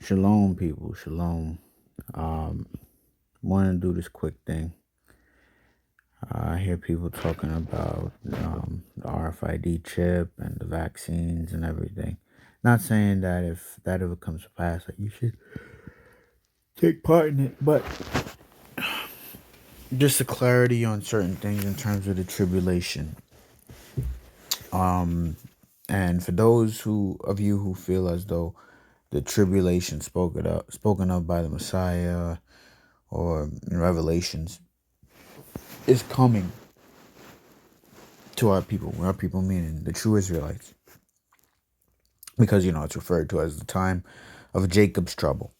Shalom, people. Shalom. Want to do this quick thing. I hear people talking about the RFID chip and the vaccines and everything. Not saying that if that ever comes to pass, that you should take part in it, but just a clarity on certain things in terms of the tribulation. And for those of you who feel as though the tribulation spoken of by the Messiah or in Revelations is coming to our people meaning the true Israelites, because it's referred to as the time of Jacob's trouble.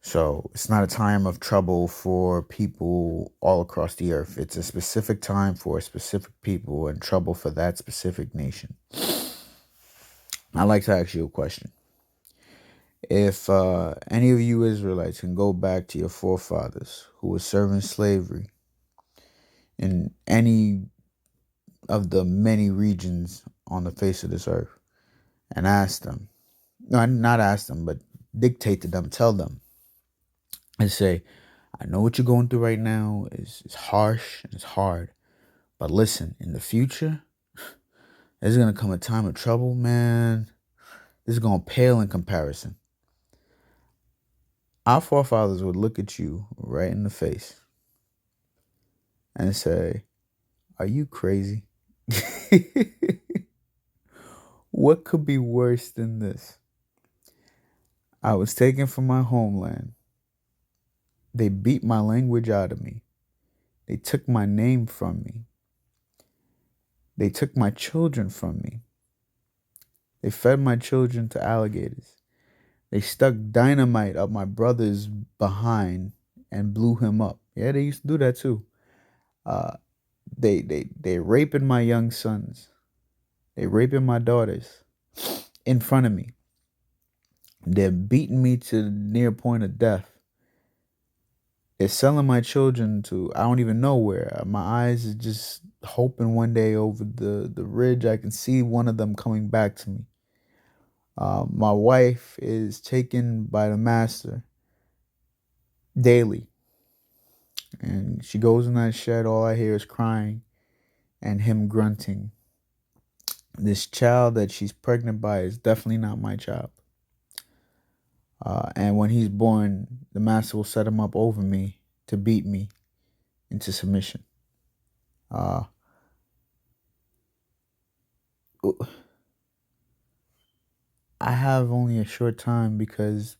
So it's not a time of trouble for people all across the earth. It's a specific time for a specific people and trouble for that specific nation. I'd like to ask you a question. If any of you Israelites can go back to your forefathers who were serving slavery in any of the many regions on the face of this earth and ask them, no, not ask them, but dictate to them, tell them, and say, I know what you're going through right now is harsh and it's hard, but listen, in the future, there's going to come a time of trouble, man. This is going to pale in comparison. Our forefathers would look at you right in the face and say, are you crazy? What could be worse than this? I was taken from my homeland. They beat my language out of me. They took my name from me. They took my children from me. They fed my children to alligators. They stuck dynamite up my brother's behind and blew him up. Yeah, they used to do that too. They raping my young sons. They raping my daughters in front of me. They're beating me to the near point of death. They're selling my children to I don't even know where. My eyes is just hoping one day over the ridge I can see one of them coming back to me. My wife is taken by the master daily. And she goes in that shed, all I hear is crying and him grunting. This child that she's pregnant by is definitely not my child. And when he's born, the master will set him up over me to beat me into submission. I have only a short time because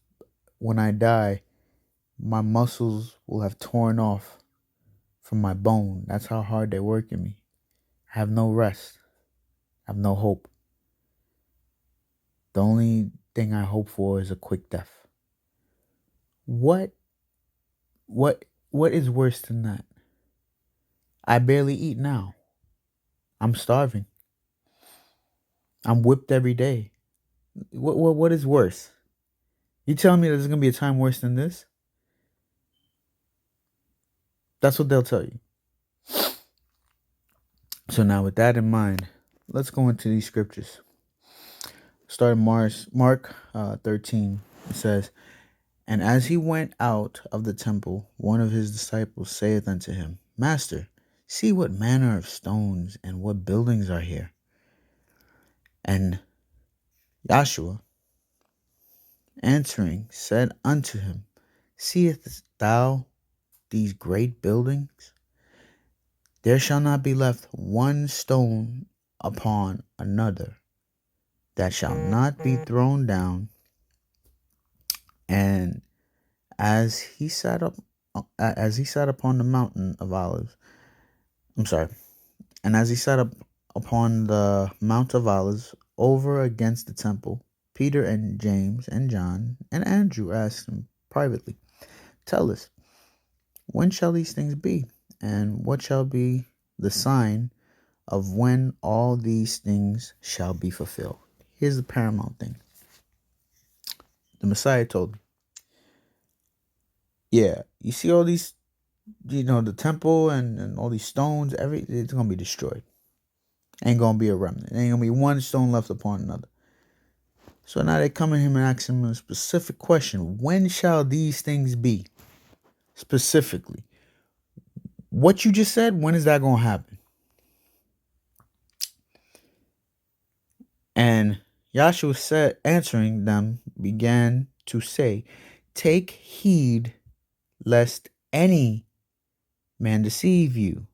when I die, my muscles will have torn off from my bone. That's how hard they're working me. I have no rest. I have no hope. The only thing I hope for is a quick death. What is worse than that? I barely eat now. I'm starving. I'm whipped every day. What is worse? You telling me there's gonna be a time worse than this? That's what they'll tell you. So now with that in mind, let's go into these scriptures. Starting Mark 13, it says, and as he went out of the temple, one of his disciples saith unto him, Master, see what manner of stones and what buildings are here. And Joshua, answering, said unto him, seest thou these great buildings? There shall not be left one stone upon another that shall not be thrown down. And as he sat upon the mountain of Olives, and as he sat up upon the Mount of Olives over against the temple, Peter and James and John and Andrew asked him privately, tell us, when shall these things be? And what shall be the sign of when all these things shall be fulfilled? Here's the paramount thing. The Messiah told me, yeah, you see all these, the temple and all these stones, it's going to be destroyed. Ain't going to be a remnant. Ain't going to be one stone left upon another. So now they come at him and ask him a specific question. When shall these things be? Specifically. What you just said, when is that going to happen? And Yahshua said, answering them, began to say, take heed lest any man deceive you.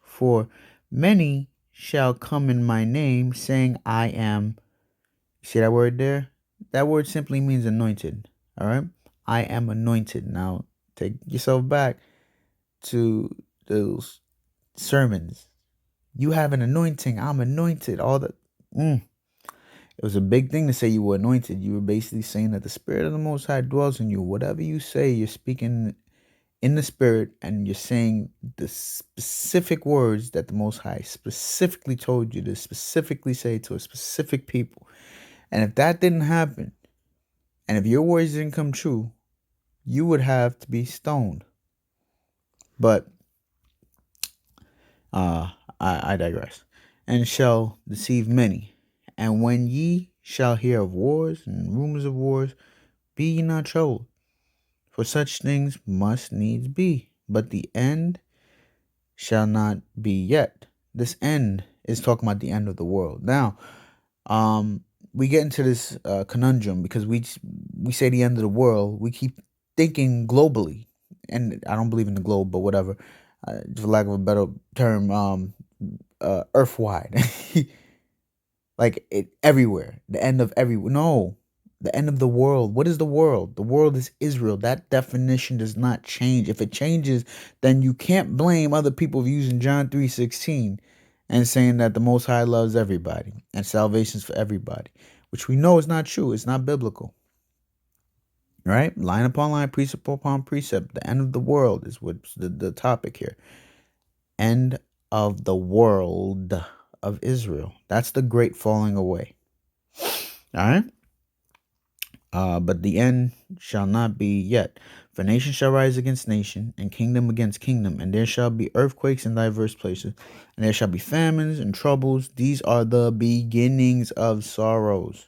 For many shall come in my name, saying, I am. See that word there? That word simply means anointed. All right? I am anointed. Now, take yourself back to those sermons. You have an anointing. I'm anointed. All that. It was a big thing to say you were anointed. You were basically saying that the Spirit of the Most High dwells in you. Whatever you say, you're speaking in the Spirit, and you're saying the specific words that the Most High specifically told you to specifically say to a specific people. And if that didn't happen, and if your words didn't come true, you would have to be stoned. But I digress. And shall deceive many. And when ye shall hear of wars and rumors of wars, be ye not troubled. For such things must needs be, but the end shall not be yet. This end is talking about the end of the world. Now, we get into this conundrum because we say the end of the world. We keep thinking globally, and I don't believe in the globe, but whatever, for lack of a better term, earth-wide. Like it everywhere. The end of everywhere. No, the end of the world. What is the world? The world is Israel. That definition does not change. If it changes, then you can't blame other people for using John 3:16 and saying that the Most High loves everybody and salvation's for everybody, which we know is not true. It's not biblical. Right? Line upon line, precept upon precept. The end of the world is what's the topic here. End of the world of Israel. That's the great falling away. All right. But the end shall not be yet. For nation shall rise against nation, and kingdom against kingdom, and there shall be earthquakes in diverse places, and there shall be famines and troubles. These are the beginnings of sorrows.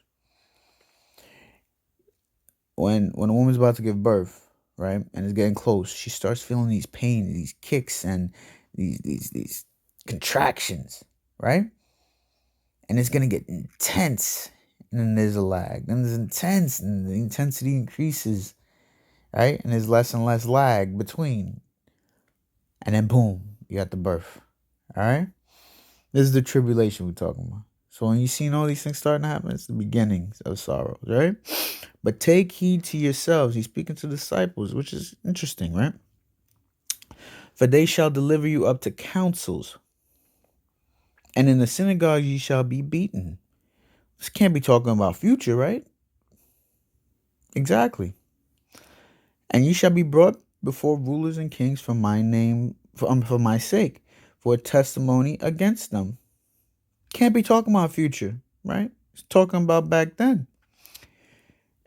When a woman's about to give birth, right, and is getting close, she starts feeling these pains, these kicks, and these contractions, right? And it's gonna get intense, and then there's a lag. Then there's intense, and the intensity increases, right? And there's less and less lag between. And then boom, you got the birth. All right? This is the tribulation we're talking about. So when you seen all these things starting to happen, it's the beginnings of sorrows, right? But take heed to yourselves. He's speaking to disciples, which is interesting, right? For they shall deliver you up to councils, and in the synagogue ye shall be beaten. This can't be talking about future, right? Exactly. And ye shall be brought before rulers and kings for my name, for my sake, for a testimony against them. Can't be talking about future, right? It's talking about back then.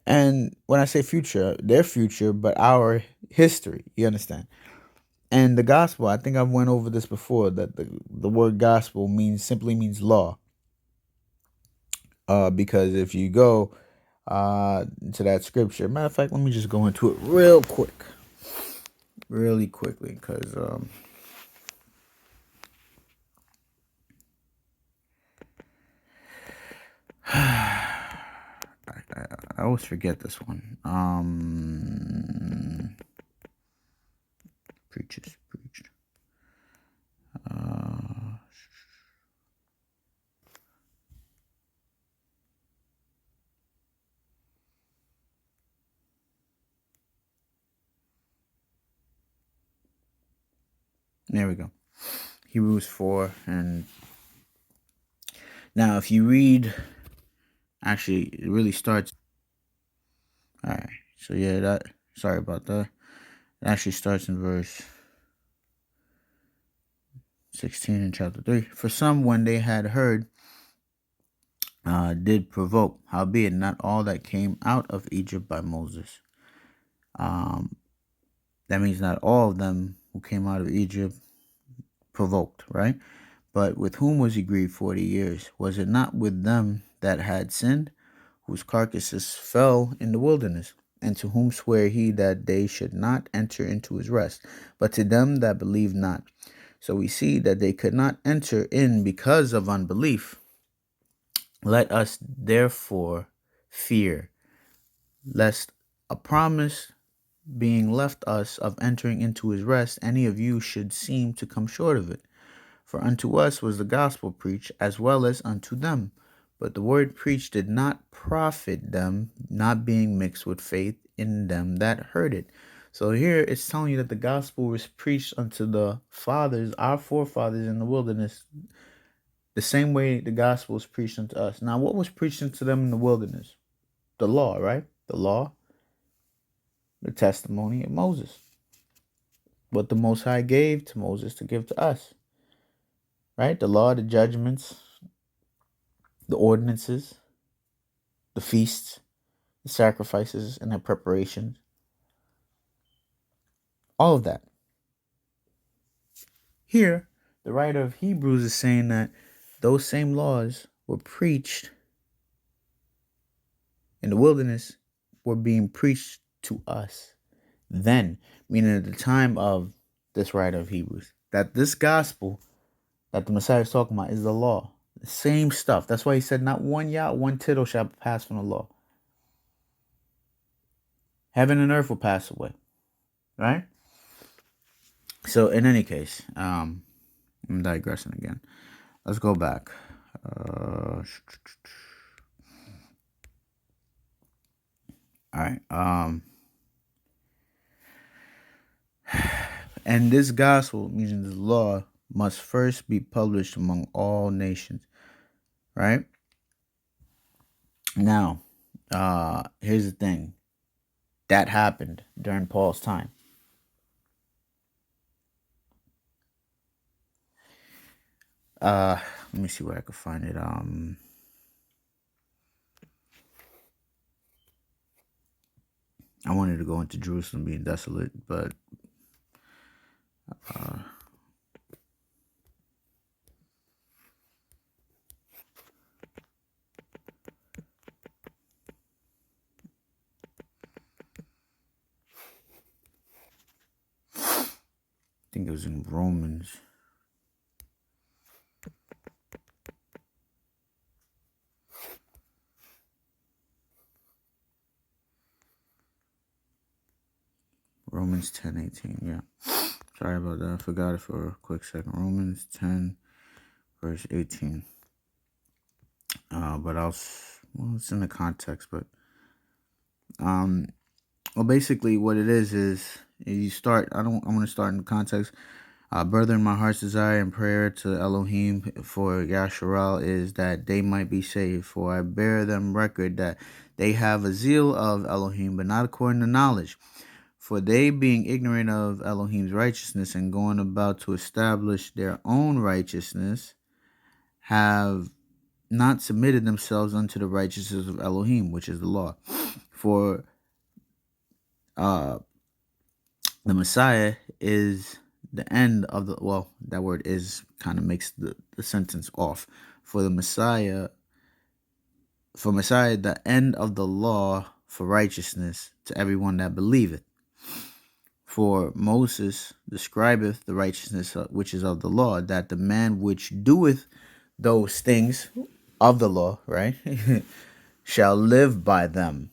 And when I say future, their future, but our history, you understand? And the gospel, I think I've went over this before, that the word gospel simply means law. Because if you go to that scripture, matter of fact, let me just go into it really quickly, because I always forget this one. Preach. There we go. Hebrews 4. And now if you read, actually it really starts. All right. So yeah, sorry about that. It actually starts in verse 16 in chapter 3. For some, when they had heard, did provoke, howbeit not all that came out of Egypt by Moses. That means not all of them who came out of Egypt provoked, right? But with whom was he grieved 40 years? Was it not with them that had sinned, whose carcasses fell in the wilderness, and to whom sware he that they should not enter into his rest, but to them that believe not. So we see that they could not enter in because of unbelief. Let us therefore fear, lest a promise being left us of entering into his rest, any of you should seem to come short of it. For unto us was the gospel preached, as well as unto them. But the word preached did not profit them, not being mixed with faith in them that heard it. So here it's telling you that the gospel was preached unto the fathers, our forefathers in the wilderness, the same way the gospel was preached unto us. Now, what was preached unto them in the wilderness? The law, right? The law, the testimony of Moses. What the Most High gave to Moses to give to us, right? The law, the judgments, the ordinances, the feasts, the sacrifices, and their preparations. All of that. Here, the writer of Hebrews is saying that those same laws were preached in the wilderness, were being preached to us then, meaning at the time of this writer of Hebrews, that this gospel that the Messiah is talking about is the law. The same stuff. That's why he said, not one jot, one tittle shall pass from the law. Heaven and earth will pass away. Right? So in any case, I'm digressing again. Let's go back. All right. And this gospel, meaning the law, must first be published among all nations. Right? Now, here's the thing. That happened during Paul's time. Let me see where I could find it. I wanted to go into Jerusalem being desolate, but I think it was in Romans. Romans 10:18. Yeah. Sorry about that. I forgot it for a quick second. Romans 10, verse 18. But it's in the context, but well, basically what it is you start. I'm going to start in the context. Brethren, my heart's desire and prayer to Elohim for Yasharal is that they might be saved. For I bear them record that they have a zeal of Elohim, but not according to knowledge. For they, being ignorant of Elohim's righteousness and going about to establish their own righteousness, have not submitted themselves unto the righteousness of Elohim, which is the law. For the Messiah is the end of the, well, that word is kind of makes the sentence off. For Messiah, the end of the law for righteousness to everyone that believeth. For Moses describeth the righteousness which is of the law, that the man which doeth those things of the law, right, shall live by them.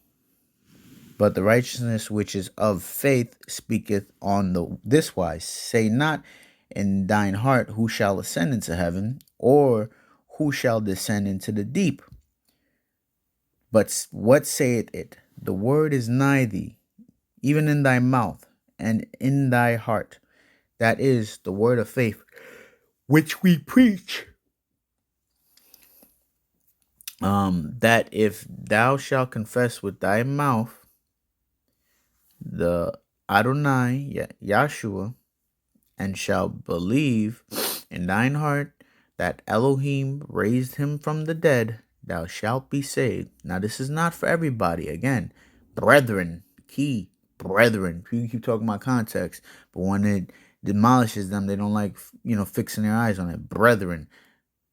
But the righteousness which is of faith speaketh on this wise, say not in thine heart, who shall ascend into heaven, or who shall descend into the deep? But what saith it? The word is nigh thee, even in thy mouth and in thy heart. That is the word of faith, which we preach. That if thou shalt confess with thy mouth the Adonai Yahshua, and shalt believe in thine heart that Elohim raised him from the dead, thou shalt be saved. Now, this is not for everybody. Again, brethren, key, brethren. You keep talking about context, but when it demolishes them, they don't like, fixing their eyes on it. Brethren,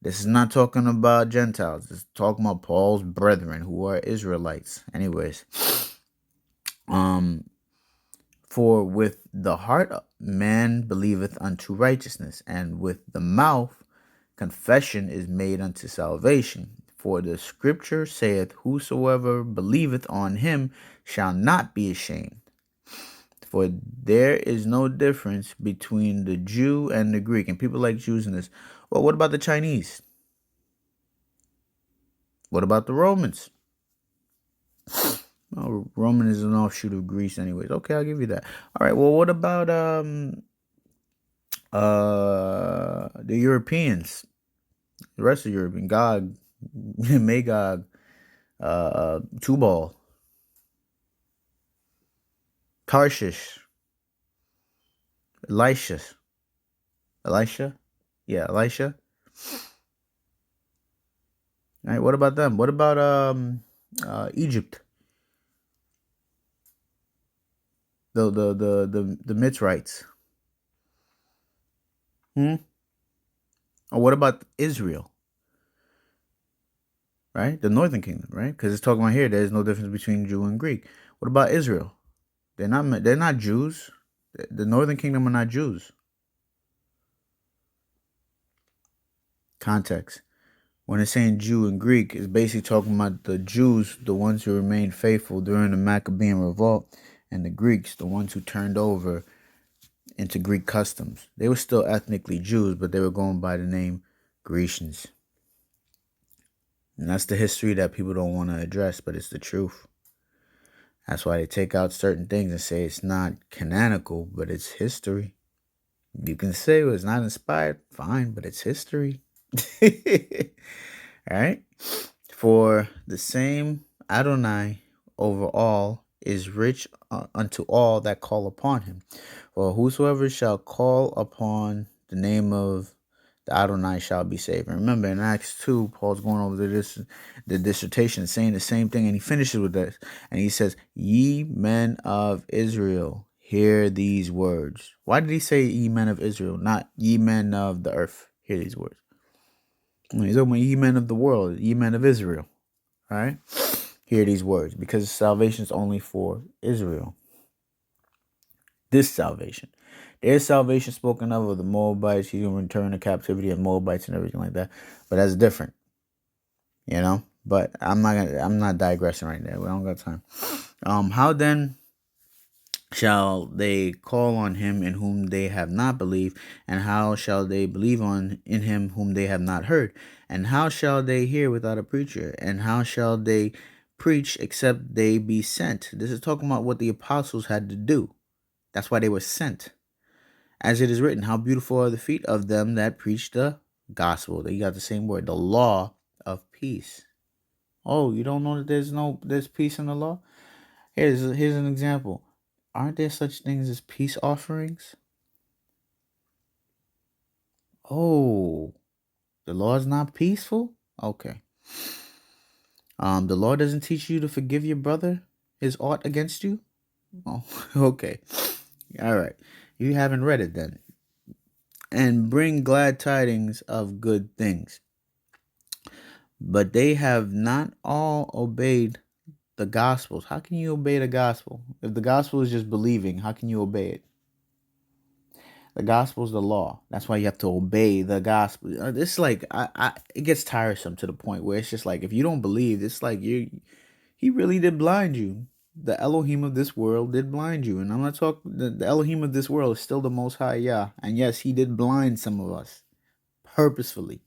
This is not talking about Gentiles. This is talking about Paul's brethren who are Israelites. Anyways, for with the heart man believeth unto righteousness, and with the mouth confession is made unto salvation. For the scripture saith, whosoever believeth on him shall not be ashamed. For there is no difference between the Jew and the Greek. And people like using this. Well, what about the Chinese? What about the Romans? Oh, Roman is an offshoot of Greece anyways. Okay, I'll give you that. All right, well, what about the Europeans? The rest of Europe, Gog, Magog, Tubal, Tarshish, Elisha. Yeah, Elisha. All right, what about them? What about Egypt? The Mitzrites. Or what about Israel? Right, the Northern Kingdom, right? Because it's talking about here. There's no difference between Jew and Greek. What about Israel? They're not Jews. The Northern Kingdom are not Jews. Context. When it's saying Jew and Greek, it's basically talking about the Jews, the ones who remained faithful during the Maccabean revolt, and the Greeks, the ones who turned over into Greek customs. They were still ethnically Jews, but they were going by the name Grecians. And that's the history that people don't want to address, but it's the truth. That's why they take out certain things and say it's not canonical, but it's history. You can say it was not inspired, fine, but it's history. All right. For the same Adonai over all is rich unto all that call upon him. For whosoever shall call upon the name of the Adonai shall be saved. And remember, in Acts 2, Paul's going over the dissertation, saying the same thing, and he finishes with this. And he says, ye men of Israel, hear these words. Why did he say ye men of Israel, not ye men of the earth? Hear these words. He's talking about ye men of the world, ye men of Israel. All right? Hear these words, because salvation is only for Israel. This salvation. There's salvation spoken of the Moabites. He's going to return to captivity of Moabites and everything like that. But that's different. You know? But I'm not digressing right there. We don't got time. How then shall they call on him in whom they have not believed? And how shall they believe in him whom they have not heard? And how shall they hear without a preacher? And how shall they preach except they be sent? This is talking about what the apostles had to do. That's why they were sent. As it is written, how beautiful are the feet of them that preach the gospel. You got the same word, the law of peace. Oh, you don't know that there's peace in the law? Here's an example. Aren't there such things as peace offerings? Oh, the law is not peaceful? Okay. The law doesn't teach you to forgive your brother his ought against you? Oh, okay. All right. You haven't read it then. And bring glad tidings of good things. But they have not all obeyed the gospels. How can you obey the gospel? If the gospel is just believing, how can you obey it? The gospel is the law. That's why you have to obey the gospel. It's like it gets tiresome to the point where it's just like if you don't believe, it's like he really did blind you. The Elohim of this world did blind you, and I'm not talking. The Elohim of this world is still the Most High Yah, and yes, he did blind some of us purposefully.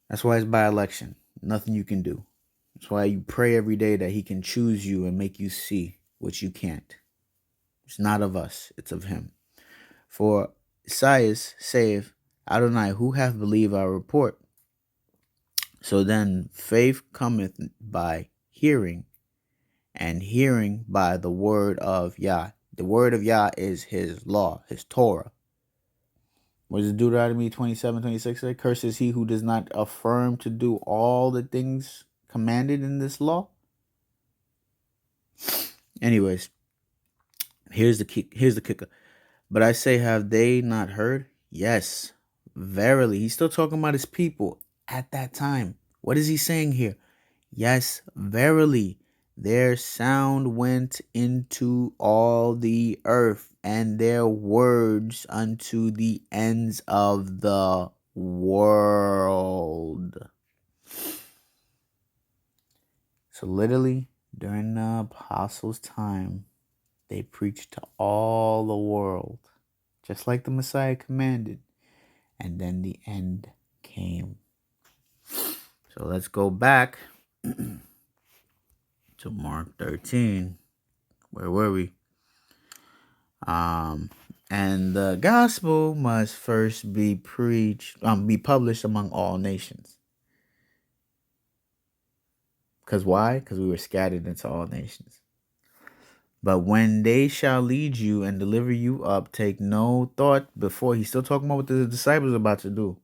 That's why it's by election. Nothing you can do. That's why you pray every day that he can choose you and make you see what you can't. It's not of us, it's of him. For Isaiah saith, Adonai, who hath believed our report? So then faith cometh by hearing, and hearing by the word of Yah. The word of Yah is his law, his Torah. What does Deuteronomy 27:26 say? Cursed is he who does not affirm to do all the things commanded in this law. Anyways, here's the kicker. But I say, have they not heard? Yes, verily. He's still talking about his people at that time. What is he saying here? Yes, verily, their sound went into all the earth, and their words unto the ends of the world. So literally, during the apostles' time, they preached to all the world, just like the Messiah commanded. And then the end came. So let's go back to Mark 13. Where were we? And the gospel must first be be published among all nations. Because why? Because we were scattered into all nations. But when they shall lead you and deliver you up, take no thought before. He's still talking about what the disciples are about to do.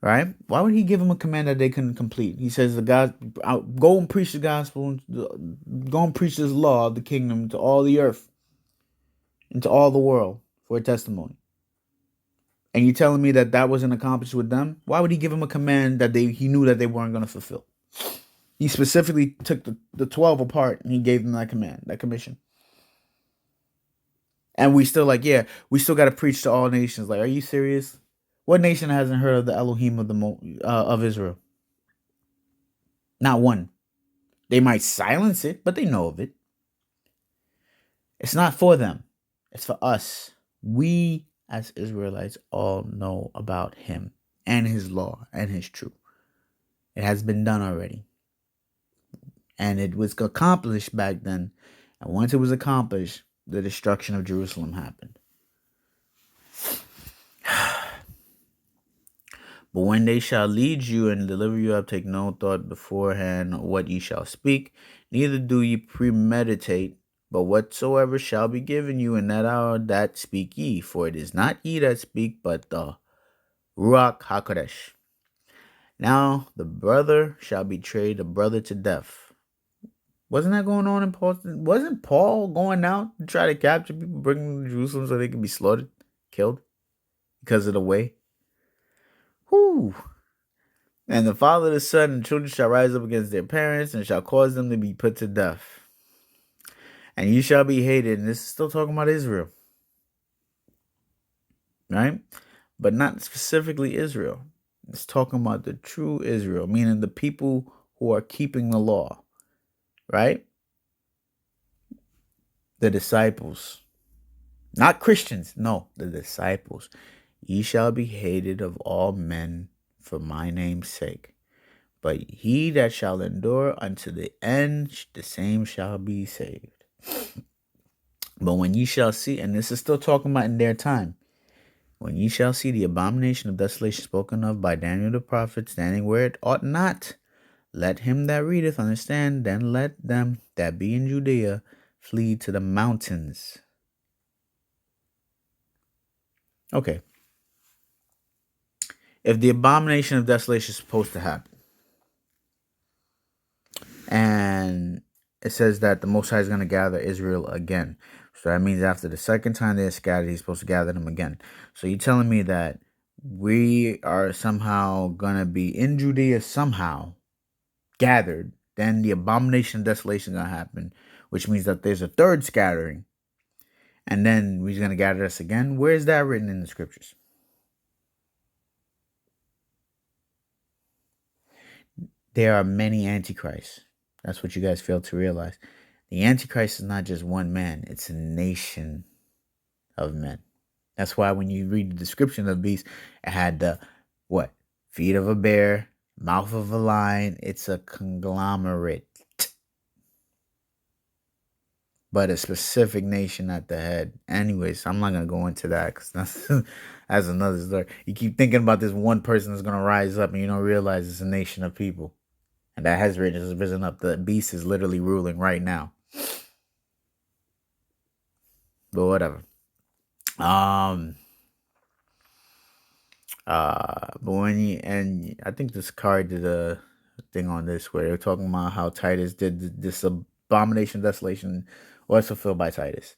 Right? Why would he give them a command that they couldn't complete? He says, go and preach the gospel, go and preach this law of the kingdom to all the earth, and to all the world for a testimony. And you're telling me that wasn't accomplished with them? Why would he give them a command that he knew that they weren't going to fulfill? He specifically took the 12 apart and he gave them that command, that commission. And we still we still got to preach to all nations. Like, are you serious? What nation hasn't heard of the Elohim of Israel? Not one. They might silence it, but they know of it. It's not for them. It's for us. We, as Israelites, all know about him and his law and his truth. It has been done already. And it was accomplished back then. And once it was accomplished, the destruction of Jerusalem happened. But when they shall lead you and deliver you up, take no thought beforehand what ye shall speak, neither do ye premeditate, but whatsoever shall be given you in that hour, that speak ye. For it is not ye that speak, but the Ruach HaKodesh. Now the brother shall betray the brother to death. Wasn't that going on in Paul? Wasn't Paul going out to try to capture people, bring them to Jerusalem so they can be slaughtered, killed because of the way? Whoo! And the father, the son, and the children shall rise up against their parents and shall cause them to be put to death. And you shall be hated. And this is still talking about Israel. Right? But not specifically Israel. It's talking about the true Israel, meaning the people who are keeping the law. Right? The disciples. Not Christians. No, the disciples. Ye shall be hated of all men for my name's sake. But he that shall endure unto the end, the same shall be saved. But when ye shall see, and this is still talking about in their time, when ye shall see the abomination of desolation spoken of by Daniel the prophet standing where it ought not, let him that readeth understand, then let them that be in Judea flee to the mountains. Okay. If the abomination of desolation is supposed to happen, and it says that the Most High is going to gather Israel again. So that means after the second time they're scattered, he's supposed to gather them again. So you're telling me that we are somehow going to be in Judea somehow gathered, then the abomination of desolation is going to happen, which means that there's a third scattering, and then he's going to gather us again. Where is that written in the scriptures? There are many antichrists. That's what you guys fail to realize. The Antichrist is not just one man, it's a nation of men. That's why when you read the description of the beast, it had the feet of a bear, mouth of a lion. It's a conglomerate. But a specific nation at the head. Anyways, I'm not going to go into that because that's another story. You keep thinking about this one person that's going to rise up and you don't realize it's a nation of people. And that has risen up. The beast is literally ruling right now. But whatever. But and I think this card did a thing on this where they're talking about how Titus did this abomination desolation was fulfilled by Titus.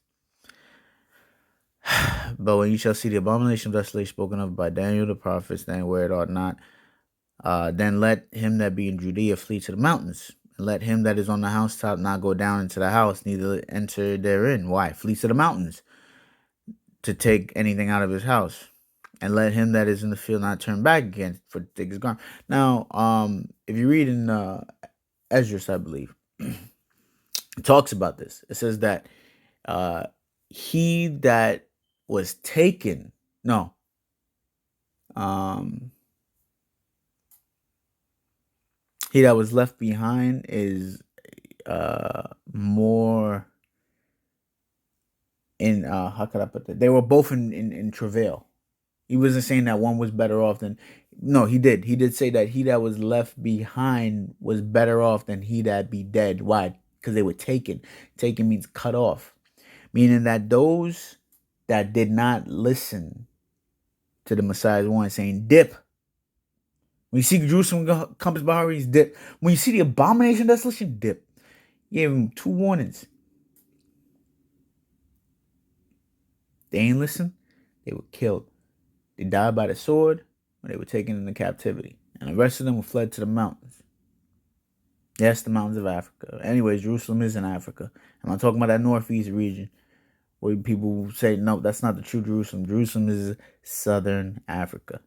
But when you shall see the abomination of desolation spoken of by Daniel the prophet, stand where it ought not, then let him that be in Judea flee to the mountains. And let him that is on the housetop not go down into the house, neither enter therein. Why? Flee to the mountains to take anything out of his house. And let him that is in the field not turn back again for to take his garment. Now, if you read in Esdras, I believe, it talks about this. It says that he that was taken, no, he that was left behind is more in how could I put that? They were both in travail. He wasn't saying that one was better off than no, he did say that he that was left behind was better off than he that be dead. Why? Because they were taken. Taken means cut off, meaning that those that did not listen to the Messiah's warning, saying dip. When you see Jerusalem compassed by hurricanes, dip. When you see the abomination of desolation, dip. He gave him 2 warnings. They ain't listen, they were killed. They died by the sword when they were taken into captivity. And the rest of them were fled to the mountains. Yes, the mountains of Africa. Anyways, Jerusalem is in Africa. I'm not talking about that northeast region where people say, no, that's not the true Jerusalem. Jerusalem is southern Africa.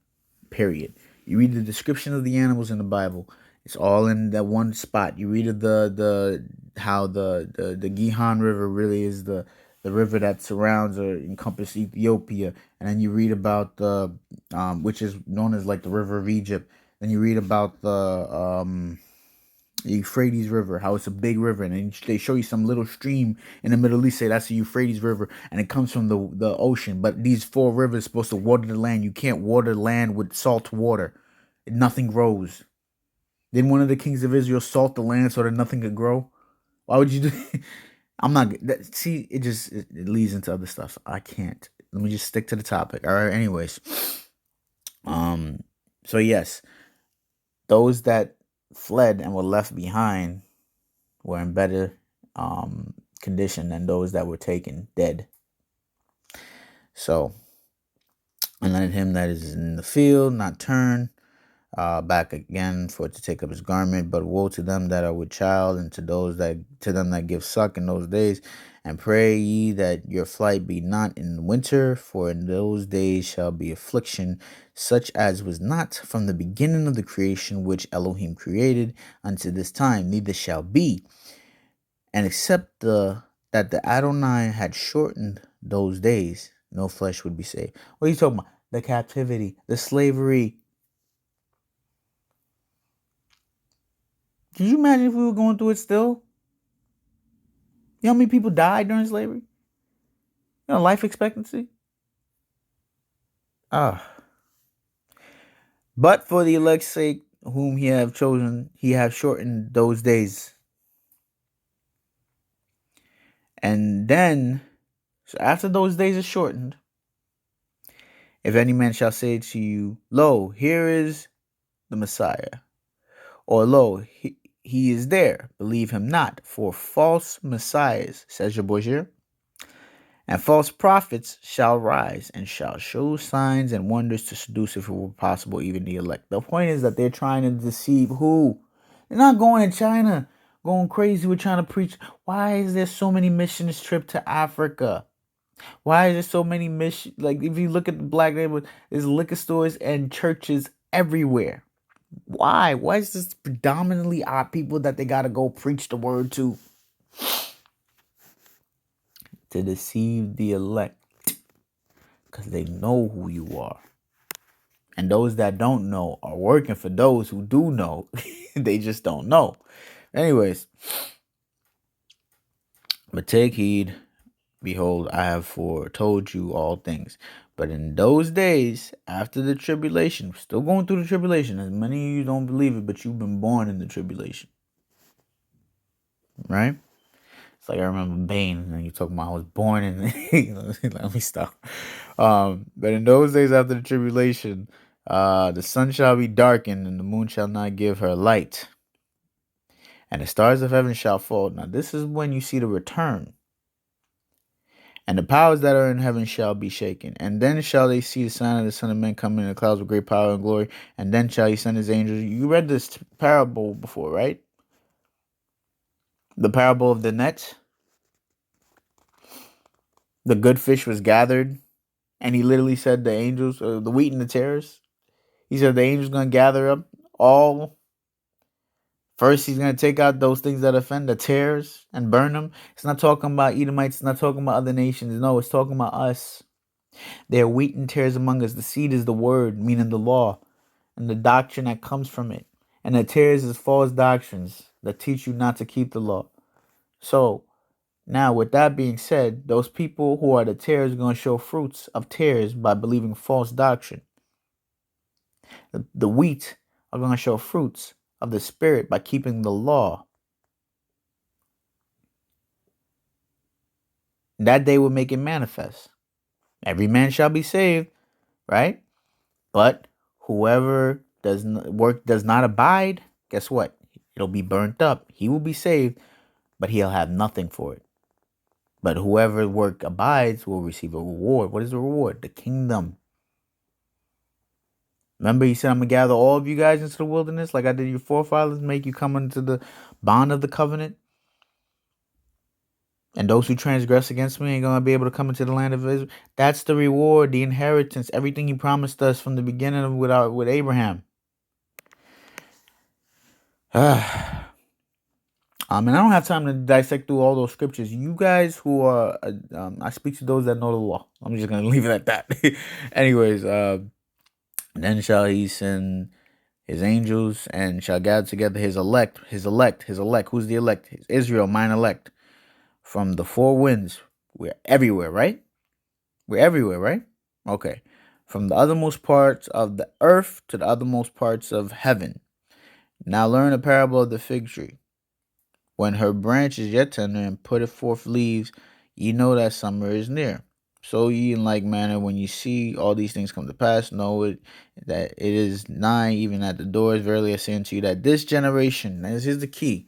Period. You read the description of the animals in the Bible. It's all in that one spot. You read of the how the Gihon River really is the river that surrounds or encompasses Ethiopia, and then you read about the which is known as like the River of Egypt. Then you read about the Euphrates River, how it's a big river, and then they show you some little stream in the Middle East, say that's the Euphrates River, and it comes from the ocean. But these 4 rivers are supposed to water the land. You can't water land with salt water. Nothing grows. Didn't one of the kings of Israel salt the land so that nothing could grow? Why would you do? I'm not. See, it leads into other stuff. I can't. Let me just stick to the topic. All right. Anyways, So yes, those that fled and were left behind were in better condition than those that were taken dead. So, and let him that is in the field not turn back again for to take up his garment. But woe to them that are with child, and to them that give suck in those days. And pray ye that your flight be not in winter, for in those days shall be affliction, such as was not from the beginning of the creation which Elohim created unto this time, neither shall be. And except that the Adonai had shortened those days, no flesh would be saved. What are you talking about? The captivity, the slavery. Can you imagine if we were going through it still? You know how many people died during slavery? You know, life expectancy? But for the elect's sake, whom he have chosen, he have shortened those days. And then, so after those days are shortened, if any man shall say to you, lo, here is the Messiah, or lo, he is there, believe him not, for false messiahs, says your boy here, and false prophets shall rise and shall show signs and wonders to seduce, if it were possible, even the elect. The point is that they're trying to deceive who? They're not going to China, going crazy with trying to preach. Why is there so many missions trip to Africa? Why is there so many mission? Like, if you look at the black neighborhood, there's liquor stores and churches everywhere. Why? Why is this predominantly our people that they got to go preach the word to? To deceive the elect. Because they know who you are. And those that don't know are working for those who do know. They just don't know. Anyways. But take heed. Behold, I have foretold you all things. But in those days, after the tribulation, still going through the tribulation. As many of you don't believe it, but you've been born in the tribulation. Right? It's like I remember Bane, and you talking about I was born in. Let me stop. But in those days after the tribulation, the sun shall be darkened, and the moon shall not give her light, and the stars of heaven shall fall. Now this is when you see the return. And the powers that are in heaven shall be shaken. And then shall they see the sign of the Son of Man coming in the clouds with great power and glory. And then shall he send his angels. You read this parable before, right? The parable of the net. The good fish was gathered. And he literally said the angels, the wheat and the tares. He said the angels going to gather up all. First, he's going to take out those things that offend, the tares, and burn them. It's not talking about Edomites. It's not talking about other nations. No, it's talking about us. There are wheat and tares among us. The seed is the word, meaning the law, and the doctrine that comes from it. And the tares is false doctrines that teach you not to keep the law. So, now with that being said, those people who are the tares are going to show fruits of tares by believing false doctrine. The wheat are going to show fruits of the Spirit by keeping the law. That day will make it manifest. Every man shall be saved, right? But whoever does not abide, guess what? It'll be burnt up. He will be saved, but he'll have nothing for it. But whoever work abides will receive a reward. What is the reward? The kingdom. Remember, he said, I'm going to gather all of you guys into the wilderness like I did your forefathers, make you come into the bond of the covenant. And those who transgress against me ain't going to be able to come into the land of Israel. That's the reward, the inheritance, everything he promised us from the beginning with Abraham. And I don't have time to dissect through all those scriptures. You guys who are, I speak to those that know the law. I'm just going to leave it at that. Anyways, then shall he send his angels and shall gather together his elect. Who's the elect? Israel, mine elect. From the four winds. We're everywhere, right? Okay. From the othermost parts of the earth to the othermost parts of heaven. Now learn a parable of the fig tree. When her branch is yet tender and putteth forth leaves, ye know that summer is near. So ye in like manner, when ye see all these things come to pass, know it that it is nigh, even at the doors. Verily I say unto you that this generation, and this is the key,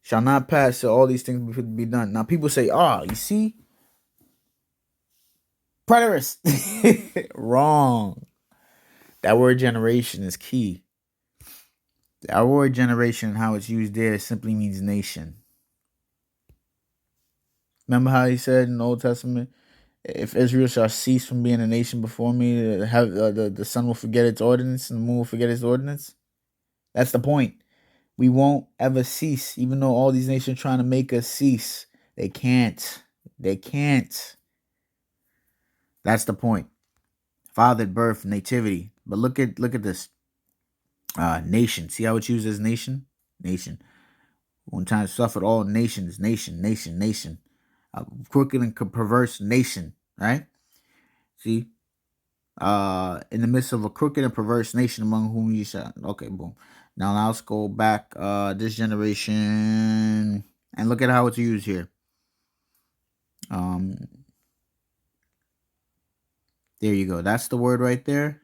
shall not pass till all these things be done. Now people say, you see? Preterist. Wrong. That word generation is key. Our word generation and how it's used there simply means nation. Remember how he said in the Old Testament, if Israel shall cease from being a nation before me, the sun will forget its ordinance and the moon will forget its ordinance? That's the point. We won't ever cease, even though all these nations are trying to make us cease. They can't. That's the point. Fathered, birth, nativity. But look at this. Nation. See how it's used as nation? Nation. One time suffered all nations. Nation. Crooked and perverse nation. Right? See? In the midst of a crooked and perverse nation among whom you shall. Okay, boom. Now let's go back. This generation. And look at how it's used here. There you go. That's the word right there.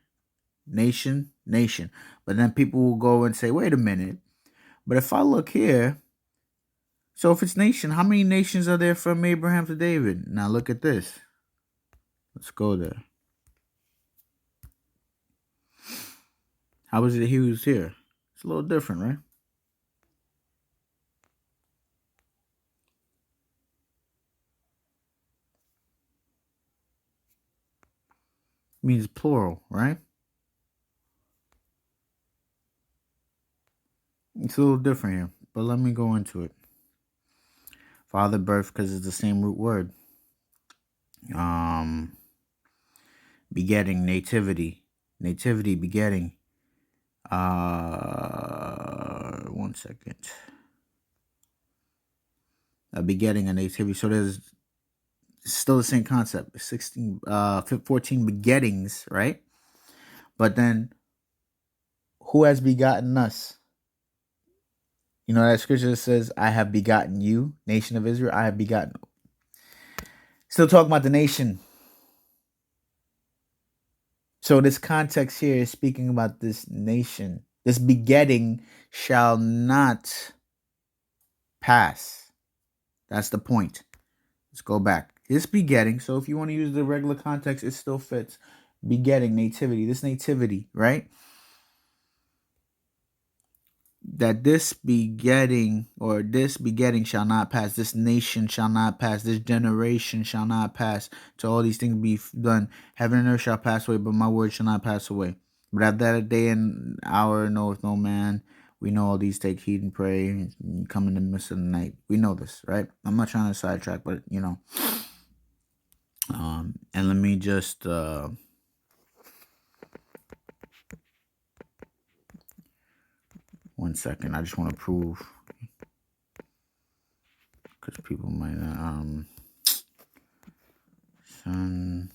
Nation. But then people will go and say, wait a minute. But if I look here, so if it's nation, how many nations are there from Abraham to David? Now look at this. Let's go there. How was it he was here? It's a little different, right? It means plural, right? It's a little different here, but let me go into it. Father, birth, because it's the same root word. Begetting, nativity, begetting. 1 second. A begetting, a nativity. So there's still the same concept. 14 begettings, right? But then, who has begotten us? You know that scripture that says, I have begotten you, nation of Israel. I have begotten. Still talking about the nation. So this context here is speaking about this nation. This begetting shall not pass. That's the point. Let's go back. It's begetting. So if you want to use the regular context, it still fits. Begetting, nativity. This nativity, right? That this begetting or this begetting shall not pass. This nation shall not pass. This generation shall not pass. To all these things be done. Heaven and earth shall pass away, but my word shall not pass away. But at that day and hour knoweth no man. We know all these take heed and pray and come in the midst of the night. We know this, right? I'm not trying to sidetrack, but you know. And let me just 1 second. I just want to prove, because people might not son.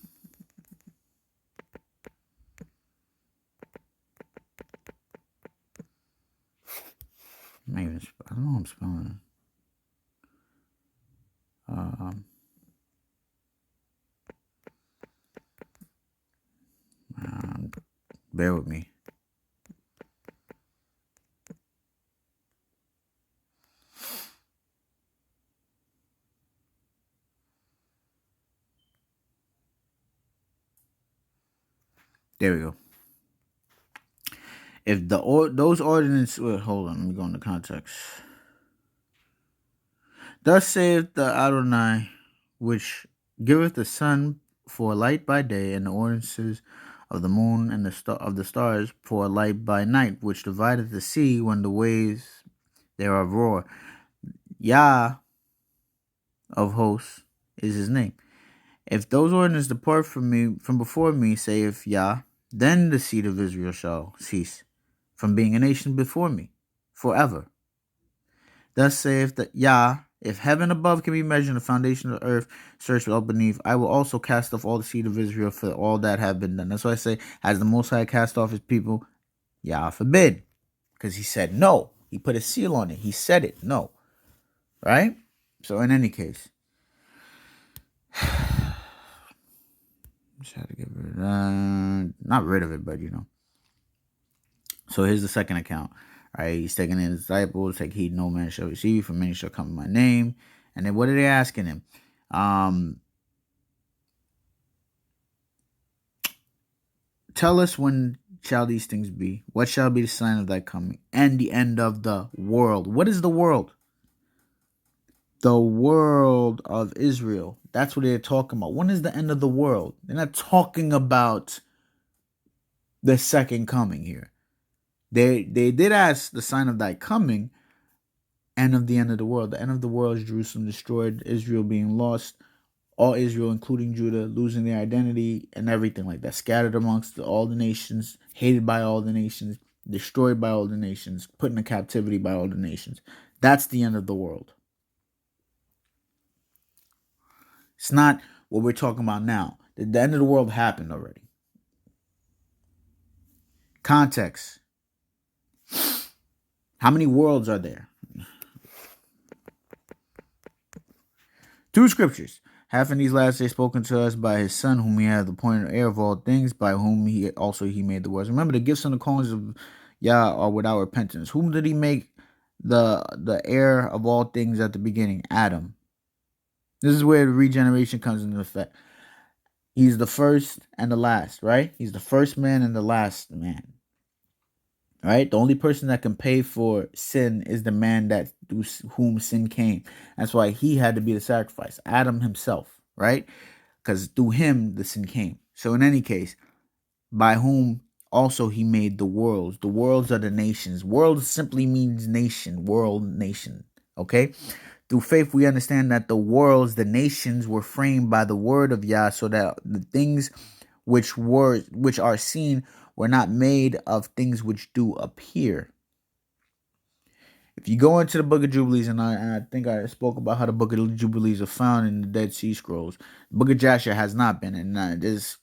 Maybe I don't know how I'm spelling it. Bear with me. There we go. If those ordinances, hold on, let me go into context. Thus saith the Adonai, which giveth the sun for a light by day, and the ordinances of the moon and of the stars for a light by night, which divideth the sea when the waves thereof roar. Yah of hosts is his name. If those ordinances depart from before me, saith Yah, then the seed of Israel shall cease from being a nation before me forever. Thus saith the Yah, if heaven above can be measured, the foundation of the earth searched all beneath, I will also cast off all the seed of Israel for all that have been done. That's why I say, has the Most High cast off his people? Yah forbid. Because he said no. He put a seal on it. He said it. No. Right? So in any case, just had to get rid of that. Not rid of it, but you know. So here's the second account. All right, he's taking in his disciples, take heed no man shall receive, for many shall come in my name. And then what are they asking him? Tell us when shall these things be? What shall be the sign of thy coming and the end of the world? What is the world? The world of Israel. That's what they're talking about. When is the end of the world? They're not talking about the second coming here. They did ask the sign of thy coming and of the end of the world. The end of the world is Jerusalem destroyed, Israel being lost, all Israel, including Judah, losing their identity and everything like that, scattered amongst all the nations, hated by all the nations, destroyed by all the nations, put into captivity by all the nations. That's the end of the world. It's not what we're talking about now. The end of the world happened already. Context. How many worlds are there? 2 scriptures. Hath in these last days spoken to us by his Son, whom he hath appointed heir of all things, by whom he made the worlds. Remember, the gifts and the callings of Yah are without repentance. Whom did he make the heir of all things at the beginning? Adam. This is where the regeneration comes into effect. He's the first and the last, right? He's the first man and the last man. Right? The only person that can pay for sin is the man that through whom sin came. That's why he had to be the sacrifice. Adam himself, right? Because through him the sin came. So in any case, by whom also he made the worlds. The worlds are the nations. World simply means nation, world, nation. Okay? Through faith, we understand that the worlds, the nations, were framed by the word of Yah, so that the things which are seen were not made of things which do appear. If you go into the Book of Jubilees, and I think I spoke about how the Book of Jubilees are found in the Dead Sea Scrolls. The Book of Jasher has not been, and there's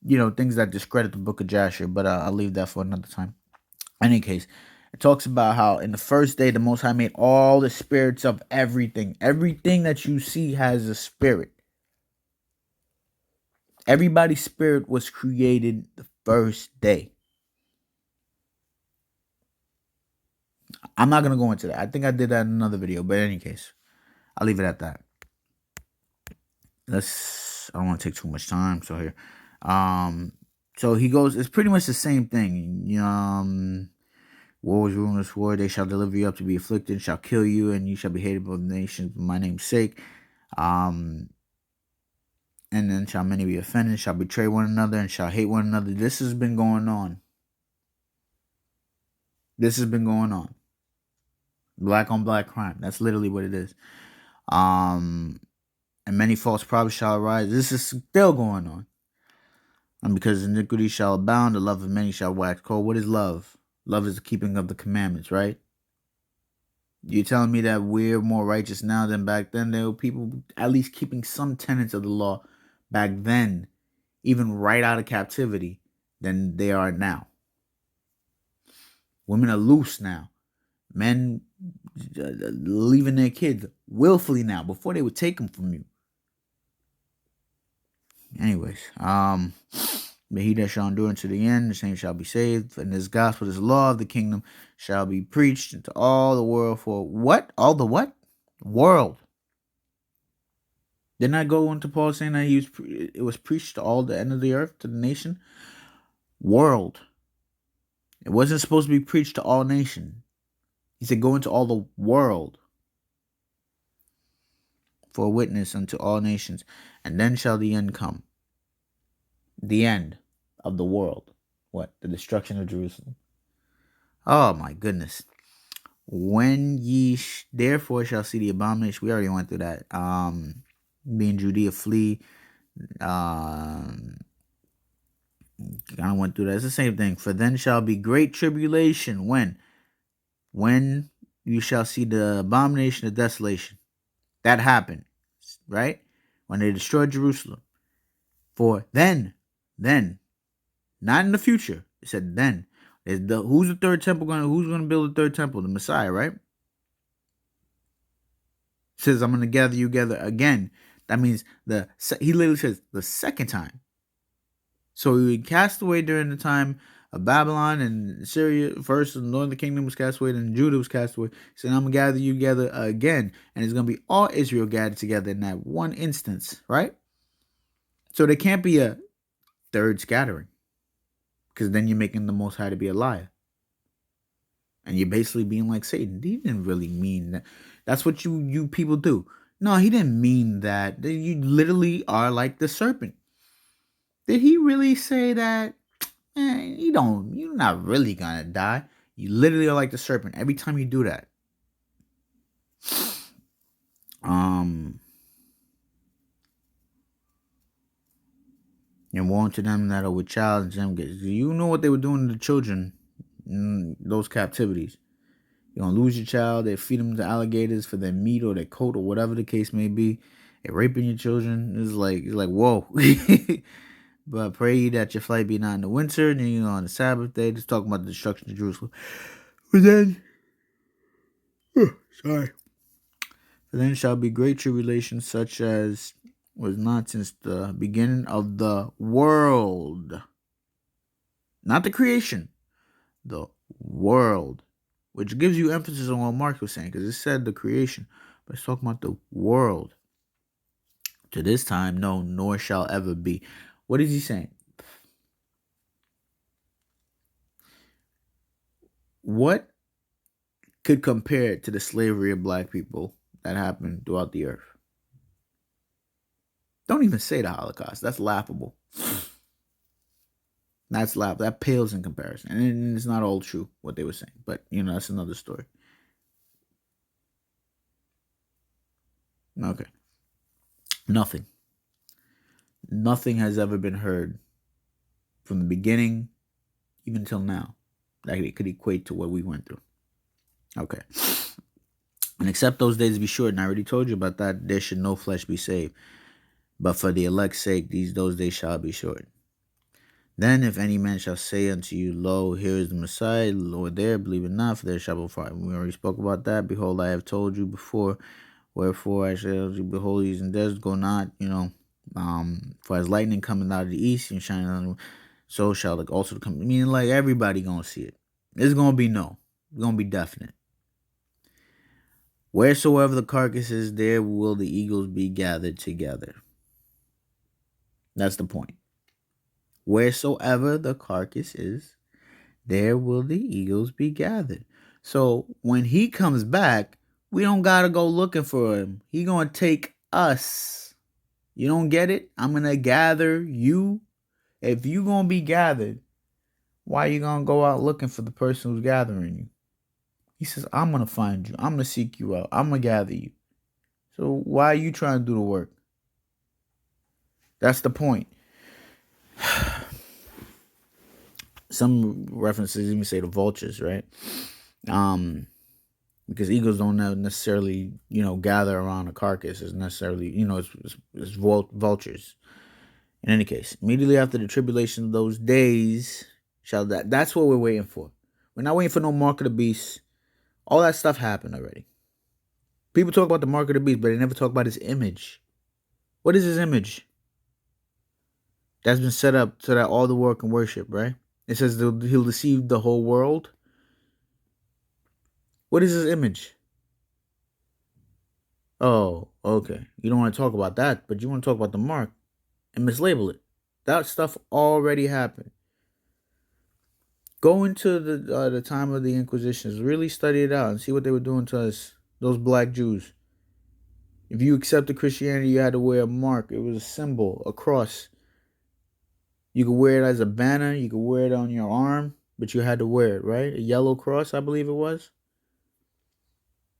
things that discredit the Book of Jasher, but I'll leave that for another time. In any case, it talks about how in the first day the Most High made all the spirits of everything. Everything that you see has a spirit. Everybody's spirit was created the first day. I'm not going to go into that. I think I did that in another video, but in any case, I'll leave it at that. I don't want to take too much time. So here, so he goes. It's pretty much the same thing. War was ruling this war. They shall deliver you up to be afflicted, shall kill you, and you shall be hated by the nations for my name's sake. And then shall many be offended, shall betray one another, and shall hate one another. This has been going on. This has been going on. Black on black crime. That's literally what it is. And many false prophets shall arise. This is still going on. And because iniquity shall abound, the love of many shall wax cold. What is love? Love is the keeping of the commandments, right? You're telling me that we're more righteous now than back then? There were people at least keeping some tenets of the law back then, even right out of captivity, than they are now. Women are loose now. Men leaving their kids willfully now before they would take them from you. Anyways, but he that shall endure unto the end, the same shall be saved. And this gospel, this law of the kingdom, shall be preached into all the world for what? All the what? World. Didn't I go into Paul saying that it was preached to all the end of the earth, to the nation? World. It wasn't supposed to be preached to all nation. He said, go into all the world for a witness unto all nations, and then shall the end come. The end of the world. What? The destruction of Jerusalem. Oh my goodness. When ye therefore shall see the abomination, we already went through that. Being Judea flee. Kind of went through that. It's the same thing. For then shall be great tribulation. When you shall see the abomination of desolation. That happened, right? When they destroyed Jerusalem. For then, not in the future. It said then. Who's the third temple who's going to build the third temple? The Messiah, right? It says, I'm going to gather you together again. That means he literally says the second time. So he would cast away during the time of Babylon and Syria. First, the northern kingdom was cast away, then Judah was cast away. He said, I'm going to gather you together again. And it's going to be all Israel gathered together in that one instance, right? So there can't be a third scattering, because then you're making the Most High to be a liar. And you're basically being like Satan. He didn't really mean that. That's what you people do. No, he didn't mean that. You literally are like the serpent. Did he really say that? You're not really gonna die. You literally are like the serpent every time you do that. And woe unto them that are with child and them. You know what they were doing to the children in those captivities. You're gonna lose your child. They feed them to alligators for their meat or their coat or whatever the case may be. They're raping your children. It's like whoa. But pray ye that your flight be not in the winter, and on the Sabbath day. Just talking about the destruction of Jerusalem. But then, for then shall be great tribulation, such as was not since the beginning of the world. Not the creation, the world. Which gives you emphasis on what Mark was saying, because it said the creation, but it's talking about the world. To this time, no, nor shall ever be. What is he saying? What could compare to the slavery of black people that happened throughout the earth? Don't even say the Holocaust. That's laughable. That's laughable. That pales in comparison. And it's not all true, what they were saying. But, that's another story. Okay. Nothing has ever been heard from the beginning, even till now, that it could equate to what we went through. Okay. And except those days be short, and I already told you about that, there should no flesh be saved. But for the elect's sake, those days shall be short. Then if any man shall say unto you, Lo, here is the Messiah, Lord there, believe it not, for there shall be fire. We already spoke about that. Behold, I have told you before, wherefore I shall you, behold, he is in desert, go not, for as lightning coming out of the east and shining on, so shall it also come. Meaning, like, everybody gonna see it. It's gonna be no. It's gonna be definite. Wheresoever the carcass is, there will the eagles be gathered together. That's the point. Wheresoever the carcass is, there will the eagles be gathered. So when he comes back, we don't gotta go looking for him. He gonna take us. You don't get it? I'm gonna gather you. If you gonna be gathered, why you gonna go out looking for the person who's gathering you? He says, I'm gonna find you. I'm gonna seek you out. I'm gonna gather you. So why are you trying to do the work? That's the point. Some references even say the vultures, right? Because eagles don't necessarily, gather around a carcass. It's necessarily, it's vultures. In any case, immediately after the tribulation of those days, that's what we're waiting for. We're not waiting for no mark of the beast. All that stuff happened already. People talk about the mark of the beast, but they never talk about his image. What is his image? That's been set up so that all the world can worship, right? It says he'll deceive the whole world. What is his image? Oh, okay. You don't want to talk about that, but you want to talk about the mark and mislabel it. That stuff already happened. Go into the time of the Inquisitions. Really study it out and see what they were doing to us, those black Jews. If you accepted Christianity, you had to wear a mark. It was a symbol, a cross. You could wear it as a banner. You could wear it on your arm, but you had to wear it, right? A yellow cross, I believe it was.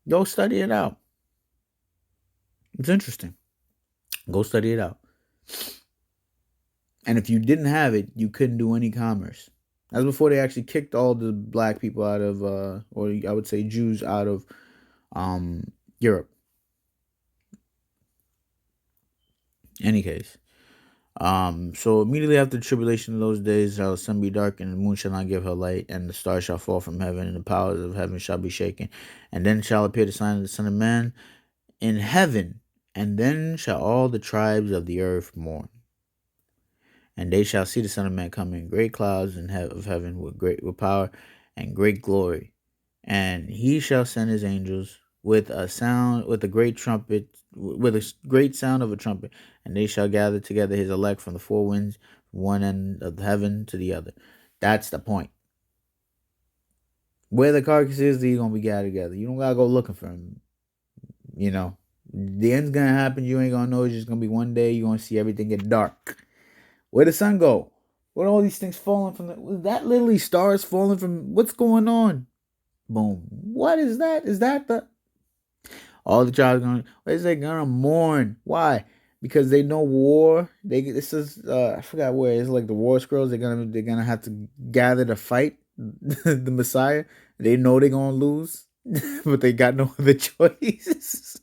Go study it out. It's interesting. Go study it out. And if you didn't have it, you couldn't do any commerce. That's before they actually kicked all the black people out of, or I would say Jews out of Europe. Any case. So immediately after the tribulation of those days shall the sun be dark, and the moon shall not give her light, and the stars shall fall from heaven, and the powers of heaven shall be shaken. And then shall appear the sign of the Son of Man in heaven, and then shall all the tribes of the earth mourn. And they shall see the Son of Man coming in great clouds of heaven with power and great glory. And he shall send his angels with a great trumpet, with a great sound of a trumpet, and they shall gather together his elect from the four winds, from one end of heaven to the other. That's the point. Where the carcass is, they're gonna be gathered together. You don't gotta go looking for him. The end's gonna happen. You ain't gonna know. It's just gonna be one day. You're gonna see everything get dark. Where the sun go? Where all these things falling from? Was that literally stars falling from? What's going on? Boom. What is that? Is that the? All the tribes going? What is they gonna mourn? Why? Because they know war. This is I forgot where it's like the war scrolls. They're gonna have to gather to fight the Messiah. They know they're gonna lose, but they got no other choice.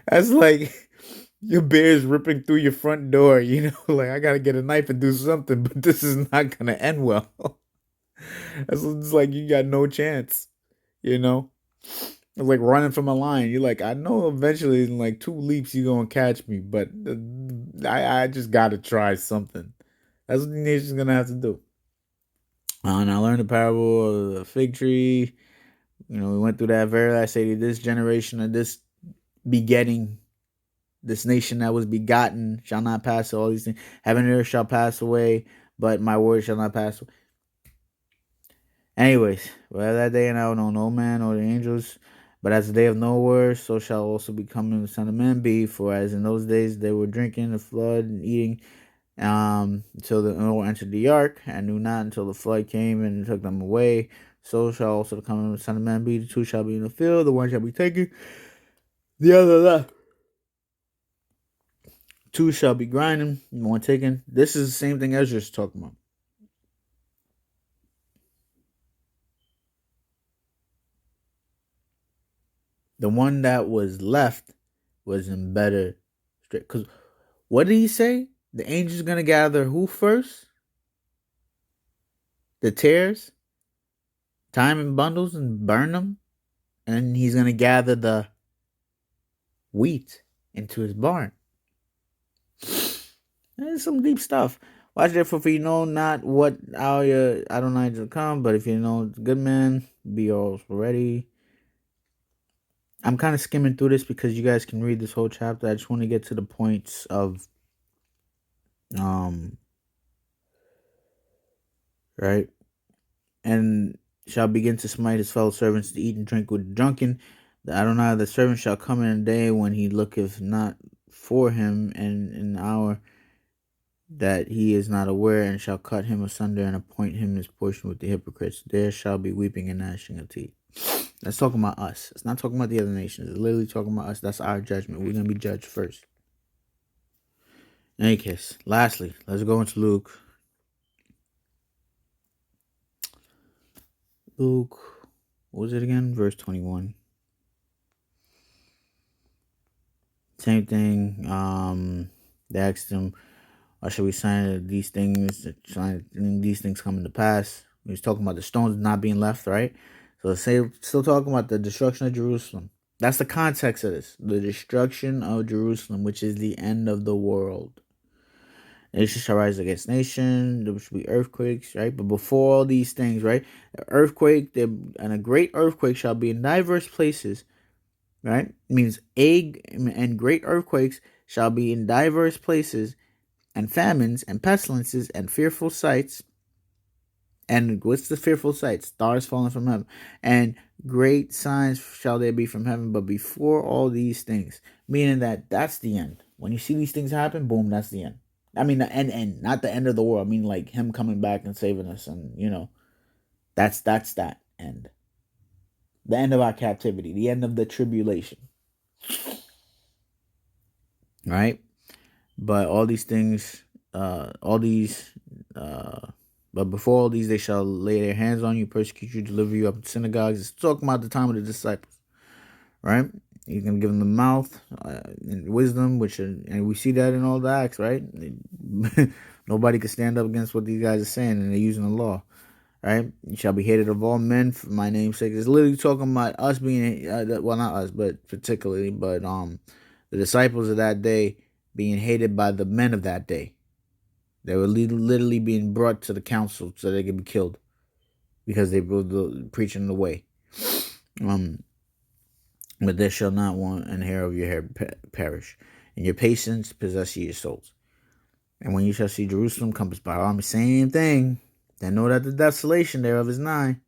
That's like your bear's ripping through your front door, like I gotta get a knife and do something, but this is not gonna end well. It's like you got no chance, It's like running from a lion. You're like, I know eventually in like 2 leaps you're gonna catch me, but I just gotta try something. That's what the nation's gonna have to do. And I learned the parable of the fig tree. We went through that. Verily I say to this generation of this begetting, this nation that was begotten shall not pass. All these things, heaven and earth shall pass away, but my word shall not pass away. Anyways, well, that day and hour know no man or the angels, but as the day of Noah, so shall also be coming the Son of Man be. For as in those days they were drinking the flood and eating, until the Noah entered the ark, and knew not until the flood came and took them away. So shall also the coming of the Son of Man be. The two shall be in the field, the one shall be taken, the other left. Two shall be grinding, one taken. This is the same thing Ezra's talking about. The one that was left was in better straight. Because what did he say? The angel's going to gather who first? The tares? Time in bundles and burn them? And he's going to gather the wheat into his barn. That's some deep stuff. Watch therefore, for you know not what hour Adonai shall come, but if you know it's a good man, be all ready. I'm kind of skimming through this because you guys can read this whole chapter. I just want to get to the points of Um, right? And shall begin to smite his fellow servants to eat and drink with drunken. The Adonai, the servant, shall come in a day when he looketh not for him, and in an hour that he is not aware, and shall cut him asunder and appoint him his portion with the hypocrites. There shall be weeping and gnashing of teeth. That's talking about us. It's not talking about the other nations. It's literally talking about us. That's our judgment. We're going to be judged first. In any case, lastly, let's go into Luke. Luke, what was it again? Verse 21. Same thing. They asked him, or should we sign these things? Sign these things coming to pass. He was talking about the stones not being left, right? So still talking about the destruction of Jerusalem. That's the context of this. The destruction of Jerusalem, which is the end of the world. Nation shall rise against nation. There should be earthquakes, right? But before all these things, right? And a great earthquake shall be in diverse places, right? It means and great earthquakes shall be in diverse places, and famines and pestilences and fearful sights. And what's the fearful sight? Stars falling from heaven. And great signs shall there be from heaven. But before all these things, meaning that's the end. When you see these things happen, boom, that's the end. I mean, the end, not the end of the world. I mean, like him coming back and saving us, and that's that end. The end of our captivity, the end of the tribulation, right? But all these things, but before all these, they shall lay their hands on you, persecute you, deliver you up in synagogues. It's talking about the time of the disciples, right? He's gonna give them the mouth and wisdom, and we see that in all the acts, right? Nobody can stand up against what these guys are saying, and they're using the law, right? You shall be hated of all men for my name's sake. It's literally talking about us being, well, not us, but particularly, but the disciples of that day being hated by the men of that day. They were literally being brought to the council so they could be killed because they were preaching the way. But there shall not one an hair of your head perish, and your patience possess ye your souls. And when you shall see Jerusalem compassed by army, same thing, then know that the desolation thereof is nigh.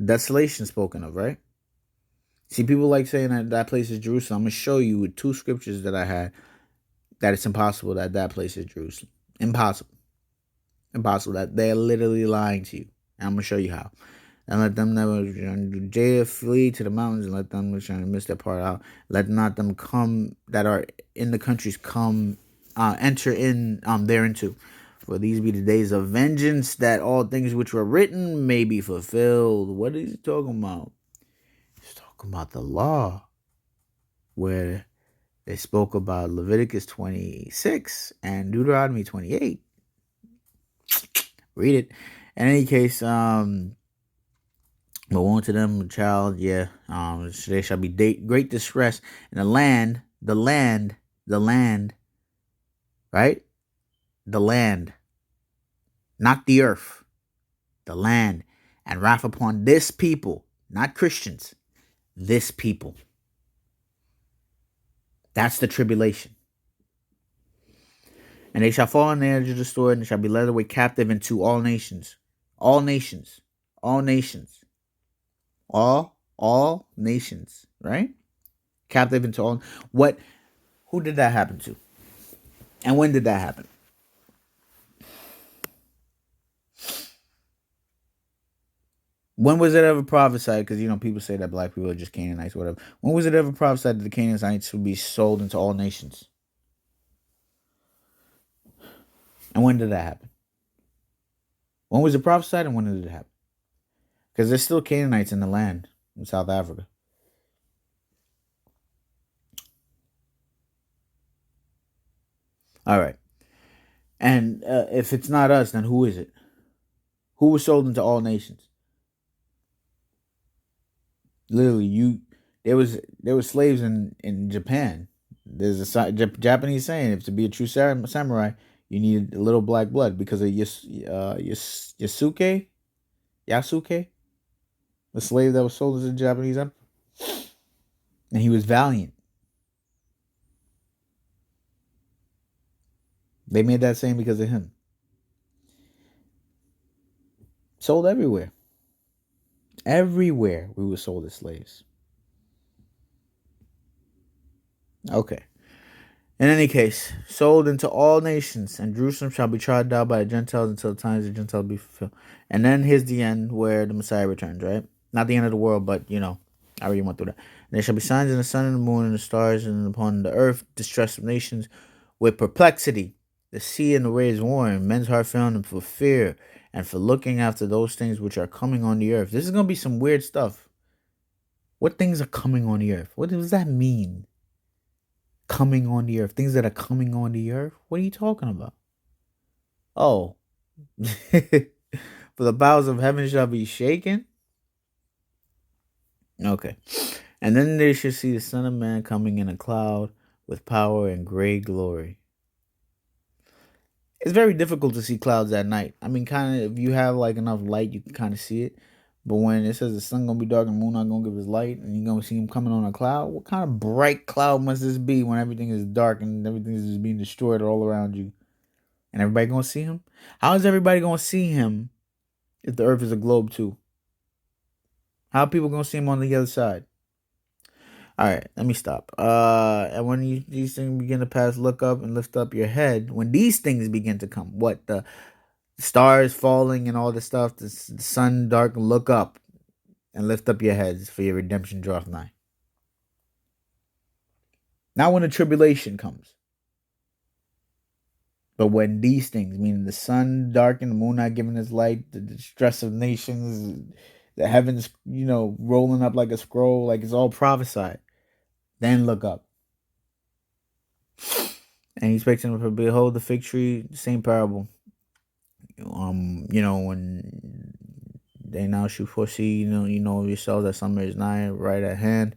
Desolation spoken of, right? See, people like saying that place is Jerusalem. I'm going to show you with two scriptures that I had that it's impossible that place is Jerusalem. Impossible. That they're literally lying to you. And I'm going to show you how. And let them never Judea flee to the mountains, and let them trying to miss that part out. Let not them come that are in the countries come enter in thereinto. For these be the days of vengeance, that all things which were written may be fulfilled. What is he talking about? He's talking about the law, where they spoke about Leviticus 26 and Deuteronomy 28. Read it. In any case, but woe to them, child, yeah. There shall be great distress in the land, right? The land, not the earth, the land, and wrath upon this people, not Christians, this people. That's the tribulation. And they shall fall in the edge of the sword, and shall be led away captive into all nations, all nations, all nations, all nations, right? Captive into all. Who did that happen to? And when did that happen? When was it ever prophesied? Because people say that black people are just Canaanites, whatever. When was it ever prophesied that the Canaanites would be sold into all nations? And when did that happen? When was it prophesied, and when did it happen? Because there's still Canaanites in the land in South Africa. All right. And if it's not us, then who is it? Who was sold into all nations? Literally, there was slaves in Japan. There's a Japanese saying: if to be a true samurai, you need a little black blood because of Yasuke, the slave that was sold to the Japanese emperor, and he was valiant. They made that saying because of him. Sold everywhere. Everywhere we were sold as slaves. Okay. In any case, sold into all nations, and Jerusalem shall be trodden down by the Gentiles until the times of the Gentiles be fulfilled. And then here's the end where the Messiah returns, right? Not the end of the world, but I already went through that. And there shall be signs in the sun and the moon and the stars, and upon the earth distress of nations with perplexity. The sea and the waves warring, men's heart failing them for fear and for looking after those things which are coming on the earth. This is gonna be some weird stuff. What things are coming on the earth? What does that mean? Coming on the earth. Things that are coming on the earth? What are you talking about? Oh. For the bowels of heaven shall be shaken? Okay. And then they shall see the Son of Man coming in a cloud with power and great glory. It's very difficult to see clouds at night. I mean, kind of, if you have like enough light, you can kind of see it. But when it says the sun gonna be dark and the moon not gonna give his light, and you're gonna see him coming on a cloud, what kind of bright cloud must this be when everything is dark and everything is just being destroyed all around you? And everybody gonna see him? How is everybody gonna see him if the earth is a globe too? How are people gonna see him on the other side? All right, let me stop. And when these things begin to pass, look up and lift up your head. When these things begin to come, what the stars falling and all this stuff, the sun dark, look up and lift up your heads, for your redemption draweth nigh. Not when the tribulation comes, but when these things, meaning the sun darkened, the moon not giving its light, the distress of nations, the heavens, rolling up like a scroll, like it's all prophesied. Then look up. And he spake to them, behold the fig tree, same parable. When they now should foresee, yourselves that summer is nigh, right at hand.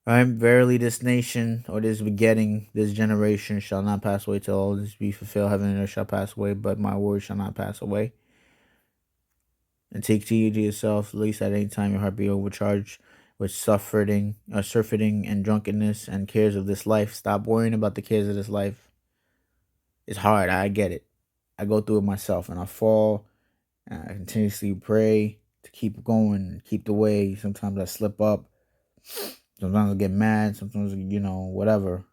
Right, verily this nation, or this begetting, this generation shall not pass away till all this be fulfilled. Heaven and earth shall pass away, but my word shall not pass away. And take heed to yourself, lest at any time your heart be overcharged with surfeiting and drunkenness and cares of this life. Stop worrying about the cares of this life. It's hard, I get it. I go through it myself, and I fall, and I continuously pray to keep going, keep the way. Sometimes I slip up. Sometimes I get mad. Sometimes, whatever.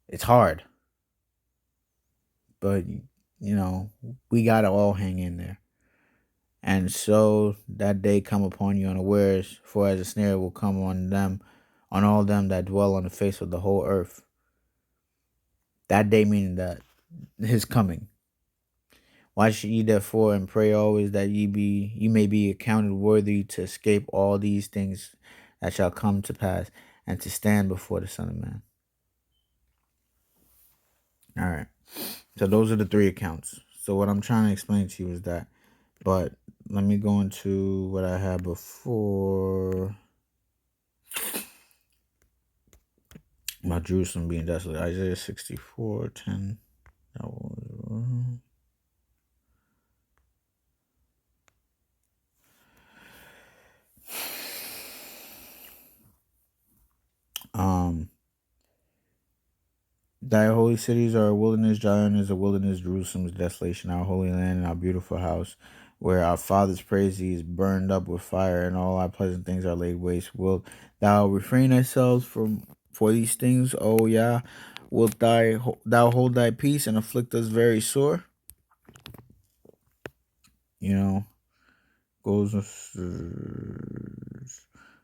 It's hard. But, we got to all hang in there. And so that day come upon you unawares, for as a snare will come on all them that dwell on the face of the whole earth. That day meaning that his coming. Watch ye therefore and pray always that ye may be accounted worthy to escape all these things that shall come to pass, and to stand before the Son of Man. All right. So those are the three accounts. So what I'm trying to explain to you is that, but let me go into what I had before about Jerusalem being desolate. Isaiah 64:10. That was, thy holy cities are a wilderness, Zion is a wilderness, Jerusalem is desolation, our holy land and our beautiful house, where our fathers praise thee, is burned up with fire, and all our pleasant things are laid waste. Wilt thou refrain thyself for these things, O Yah? Wilt thou hold thy peace and afflict us very sore? Goes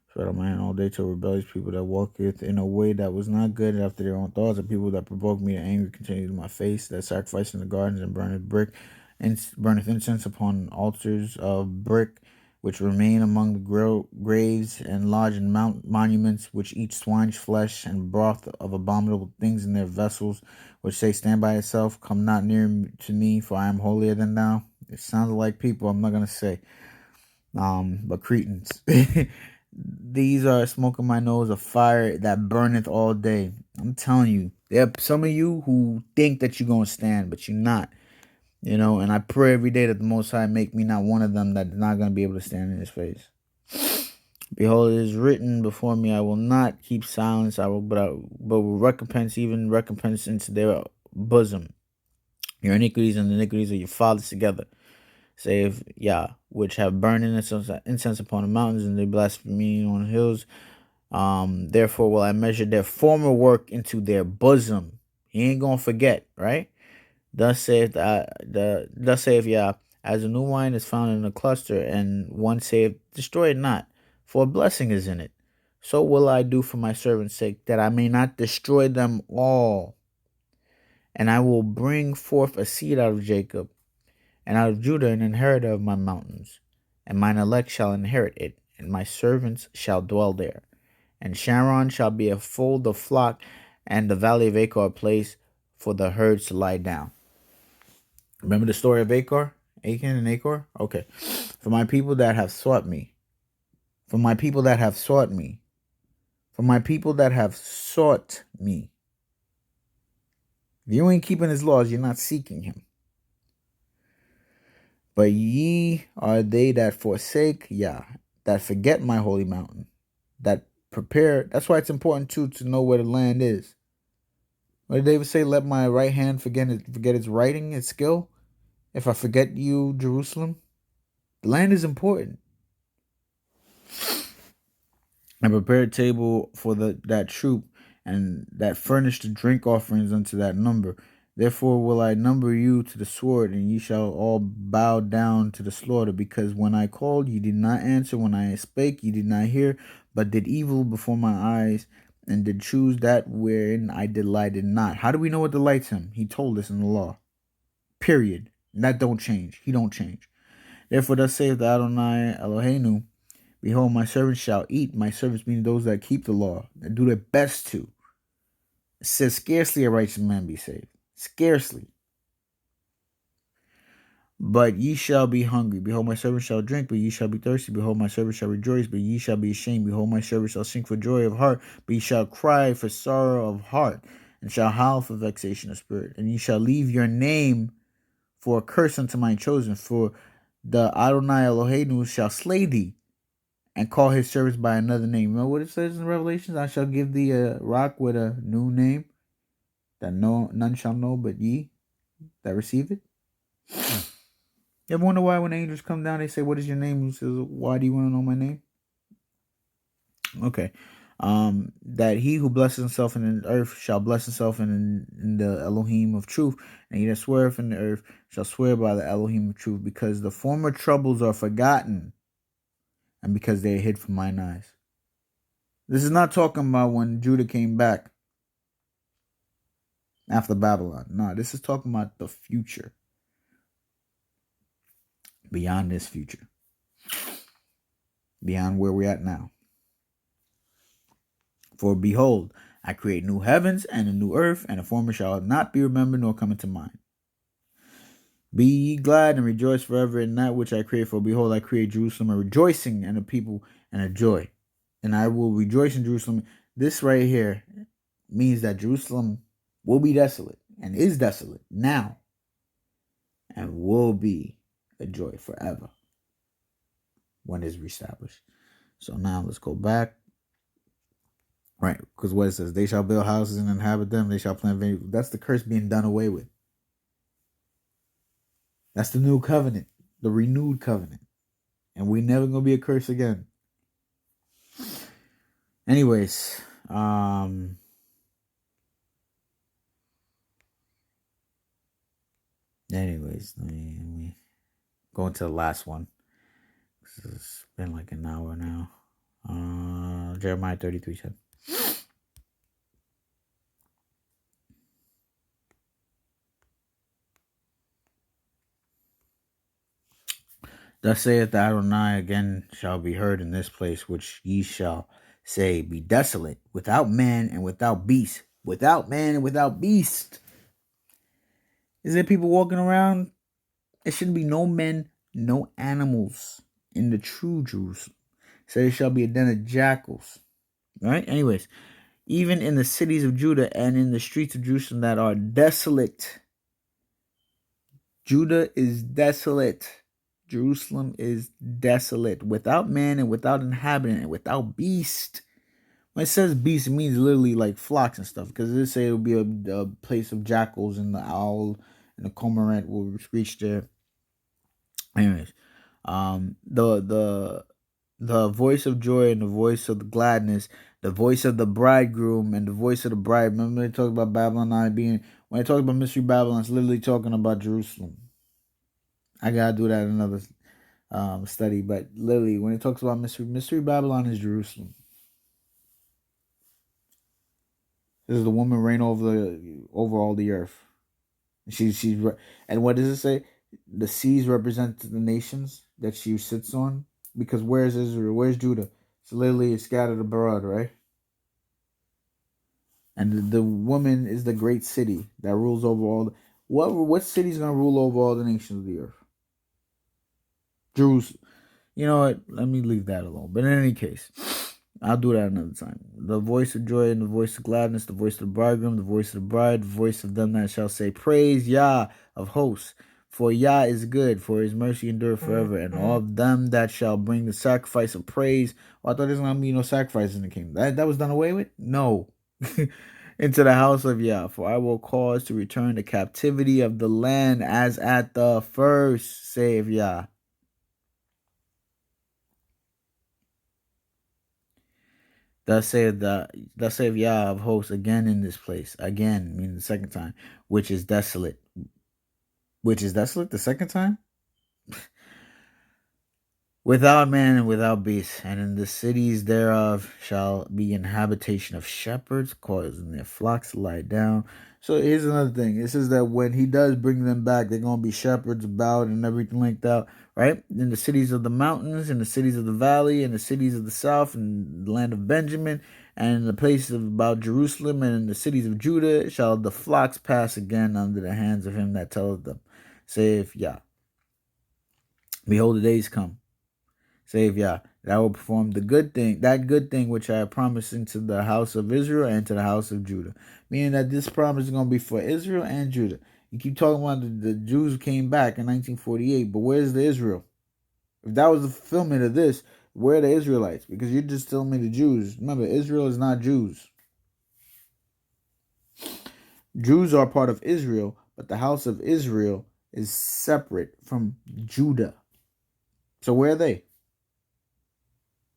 spread out my hand all day to rebellious people that walketh in a way that was not good after their own thoughts, and people that provoke me to anger continue to my face, that sacrifice in the gardens and burneth incense upon altars of brick, which remain among the graves, and lodge in monuments, which eat swine's flesh and broth of abominable things in their vessels, which say, stand by yourself, come not near to me, for I am holier than thou. It sounds like people, I'm not going to say. But Cretans. These are smoke in my nose, a fire that burneth all day. I'm telling you, there are some of you who think that you're going to stand, but you're not. And I pray every day that the Most High make me not one of them that's not going to be able to stand in his face. Behold, it is written before me, I will not keep silence, but will recompense, even recompense into their bosom. Your iniquities and the iniquities of your fathers together, save Yah, which have burned incense upon the mountains, and they blaspheme on the hills. Therefore will I measure their former work into their bosom. He ain't gonna forget, right? Thus saith Yah, as a new wine is found in a cluster, and one saith, destroy it not, for a blessing is in it. So will I do for my servant's sake, that I may not destroy them all. And I will bring forth a seed out of Jacob, and out of Judah an inheritor of my mountains. And mine elect shall inherit it, and my servants shall dwell there. And Sharon shall be a fold of flock, and the valley of Achor a place for the herds to lie down. Remember the story of Achor? Achan and Achor? Okay. For my people that have sought me. For my people that have sought me. For my people that have sought me. If you ain't keeping his laws, you're not seeking him. But ye are they that forsake Yah, that forget my holy mountain, that prepare. That's why it's important too to know where the land is. What did David say? Let my right hand forget its writing, its skill. If I forget you, Jerusalem, the land is important. And prepare a table for that troop, and that furnish the drink offerings unto that number. Therefore will I number you to the sword, and ye shall all bow down to the slaughter. Because when I called, ye did not answer. When I spake, ye did not hear, but did evil before my eyes, and did choose that wherein I delighted not. How do we know what delights him? He told us in the law. Period. And that don't change. He don't change. Therefore thus saith the Adonai Eloheinu, behold, my servants shall eat. My servants meaning those that keep the law, that do their best to. It says, scarcely a righteous man be saved. Scarcely. But ye shall be hungry. Behold, my servants shall drink, but ye shall be thirsty. Behold, my servants shall rejoice, but ye shall be ashamed. Behold, my servants shall sing for joy of heart, but ye shall cry for sorrow of heart, and shall howl for vexation of spirit. And ye shall leave your name for a curse unto my chosen, for the Adonai Eloheinu shall slay thee, and call his servants by another name. Remember what it says in Revelations? I shall give thee a rock with a new name, that none shall know but ye that receive it. You ever wonder why when angels come down, they say, what is your name? He says, why do you want to know my name? Okay. That he who blesses himself in the earth shall bless himself in the Elohim of truth, and he that sweareth in the earth shall swear by the Elohim of truth, because the former troubles are forgotten, and because they are hid from mine eyes. This is not talking about when Judah came back after Babylon. No, this is talking about the future. Beyond this future. Beyond where we're at now. For behold, I create new heavens and a new earth, and the former shall not be remembered nor come into mind. Be ye glad and rejoice forever in that which I create. For behold, I create Jerusalem a rejoicing, and a people and a joy. And I will rejoice in Jerusalem. This right here means that Jerusalem will be desolate, and is desolate now, and will be a joy forever when it's reestablished. So now let's go back. Right, because what it says, they shall build houses and inhabit them, they shall plant vineyards. That's the curse being done away with. That's the new covenant, the renewed covenant. And we never gonna be a curse again. Anyways, let me go into the last one. It's been like an hour now. Jeremiah 33:10. Thus saith the Adonai, again shall be heard in this place, which ye shall say, be desolate, without man and without beast. Without man and without beast. Is there people walking around? There shouldn't be no men, no animals in the true Jerusalem. So there shall be a den of jackals. Right? Anyways, even in the cities of Judah and in the streets of Jerusalem that are desolate. Judah is desolate. Jerusalem is desolate, without man and without inhabitant and without beast. When it says beast, it means literally like flocks and stuff. Because it say it will be a place of jackals, and the owl and the cormorant will screech there. Anyways, the voice of joy and the voice of the gladness, the voice of the bridegroom and the voice of the bride. Remember they talk about Babylon not being, when they talk about mystery Babylon, it's literally talking about Jerusalem. I gotta do that in another study, but literally when it talks about mystery Babylon is Jerusalem. This is the woman reign over all the earth. And what does it say? The seas represent the nations that she sits on. Because where's Israel? Where's Judah? It's literally scattered abroad, right? And the woman is the great city that rules over all. What city's gonna rule over all the nations of the earth? Jerusalem. You know what? Let me leave that alone. But in any case, I'll do that another time. The voice of joy and the voice of gladness, the voice of the bridegroom, the voice of the bride, the voice of them that shall say, Praise Yah of hosts. For Yah is good, for his mercy endure forever. And all of them that shall bring the sacrifice of praise. Oh, I thought there's going to be no sacrifice in the kingdom. That was done away with? No. Into the house of Yah. For I will cause to return the captivity of the land as at the first, saith Yah. Thus saith Yah of hosts again in this place. Again, meaning the second time, which is desolate. Which is desolate the second time? Without man and without beast, and in the cities thereof shall be an habitation of shepherds, causing their flocks to lie down. So here's another thing. It says that when he does bring them back, they're going to be shepherds about and everything like that, right? In the cities of the mountains, in the cities of the valley, in the cities of the south, and the land of Benjamin, and in the places about Jerusalem, and in the cities of Judah, shall the flocks pass again under the hands of him that telleth them. Saith Yah. Behold, the days come, saith Yah, that I will perform that good thing which I have promised into the house of Israel and to the house of Judah. Meaning that this promise is going to be for Israel and Judah. You keep talking about the Jews who came back in 1948, but where's the Israel? If that was the fulfillment of this, where are the Israelites? Because you're just telling me the Jews. Remember, Israel is not Jews. Jews are part of Israel, but the house of Israel is separate from Judah. So where are they?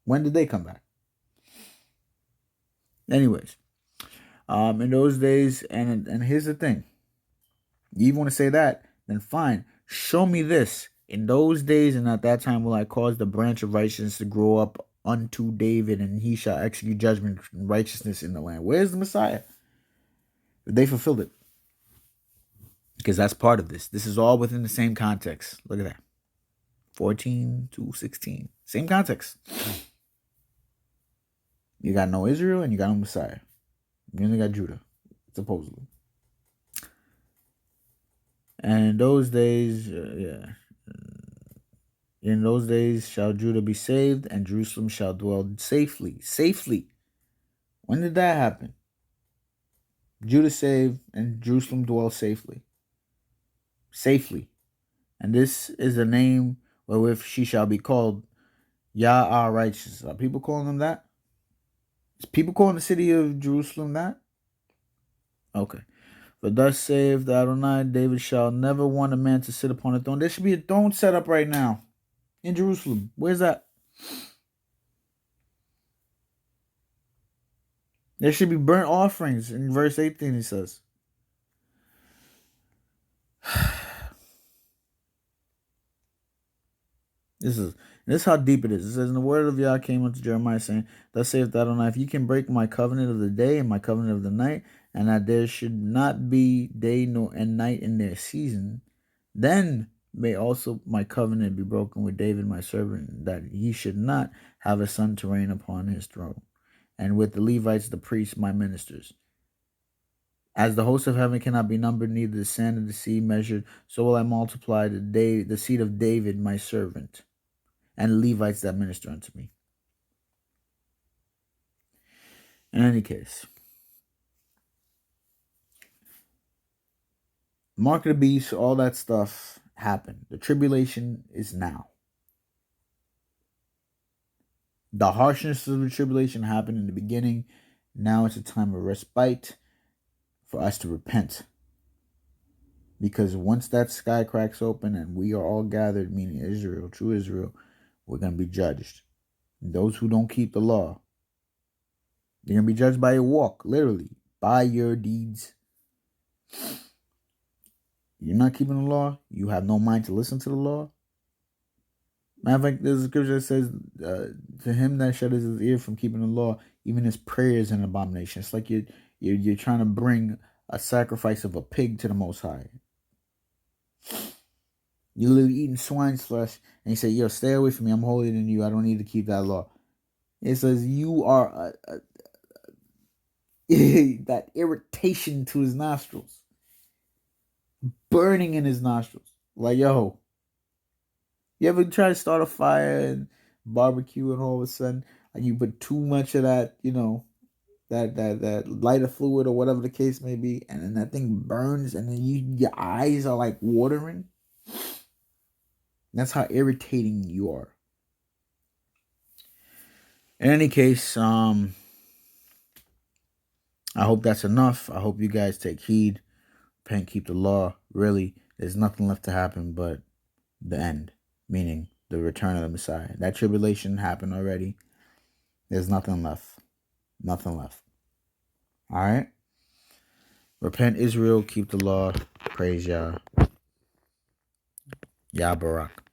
When did they come back? Anyways, in those days, and here's the thing. You even want to say that, then fine. Show me this. In those days and at that time will I cause the branch of righteousness to grow up unto David, and he shall execute judgment and righteousness in the land. Where's the Messiah? They fulfilled it. Because that's part of this. This is all within the same context. Look at that. 14 to 16. Same context. You got no Israel and you got no Messiah. You only got Judah, supposedly. And in those days, in those days shall Judah be saved, and Jerusalem shall dwell safely. Safely. When did that happen? Judah saved, and Jerusalem dwell safely. Safely. And this is the name wherewith she shall be called, Yah our righteous. Are people calling them that? Is people calling the city of Jerusalem that? Okay. But thus saith the Adonai, David shall never want a man to sit upon a throne. There should be a throne set up right now in Jerusalem. Where's that? There should be burnt offerings in verse 18, it says. This is how deep it is. It says, and the word of Yah came unto Jeremiah, saying, Thus saith the Adonai, if you can break my covenant of the day and my covenant of the night, and that there should not be day nor and night in their season, then may also my covenant be broken with David my servant, that he should not have a son to reign upon his throne, and with the Levites the priests my ministers. As the host of heaven cannot be numbered, neither the sand of the sea measured, so will I multiply the seed of David my servant, and Levites that minister unto me. In any case, mark of the beast, all that stuff happened. The tribulation is now. The harshness of the tribulation happened in the beginning. Now it's a time of respite for us to repent. Because once that sky cracks open and we are all gathered, meaning Israel, true Israel, we're going to be judged. And those who don't keep the law, they're going to be judged by your walk, literally, by your deeds. You're not keeping the law. You have no mind to listen to the law. Matter of fact, there's a scripture that says, to him that shutters his ear from keeping the law, even his prayer is an abomination. It's like you're trying to bring a sacrifice of a pig to the Most High. You're literally eating swine's flesh, and you say, yo, stay away from me. I'm holier than you. I don't need to keep that law. It says you are that irritation to his nostrils, burning in his nostrils. Like, yo, you ever try to start a fire and barbecue, and all of a sudden, like, you put too much of that, that lighter fluid or whatever the case may be, and then that thing burns, and then your eyes are like watering. That's how irritating you are. In any case, I hope that's enough. I hope you guys take heed, repent, keep the law. Really, there's nothing left to happen but the end, meaning the return of the Messiah. That tribulation happened already. There's nothing left. Nothing left. All right? Repent, Israel, keep the law. Praise Yah. Yah Barak.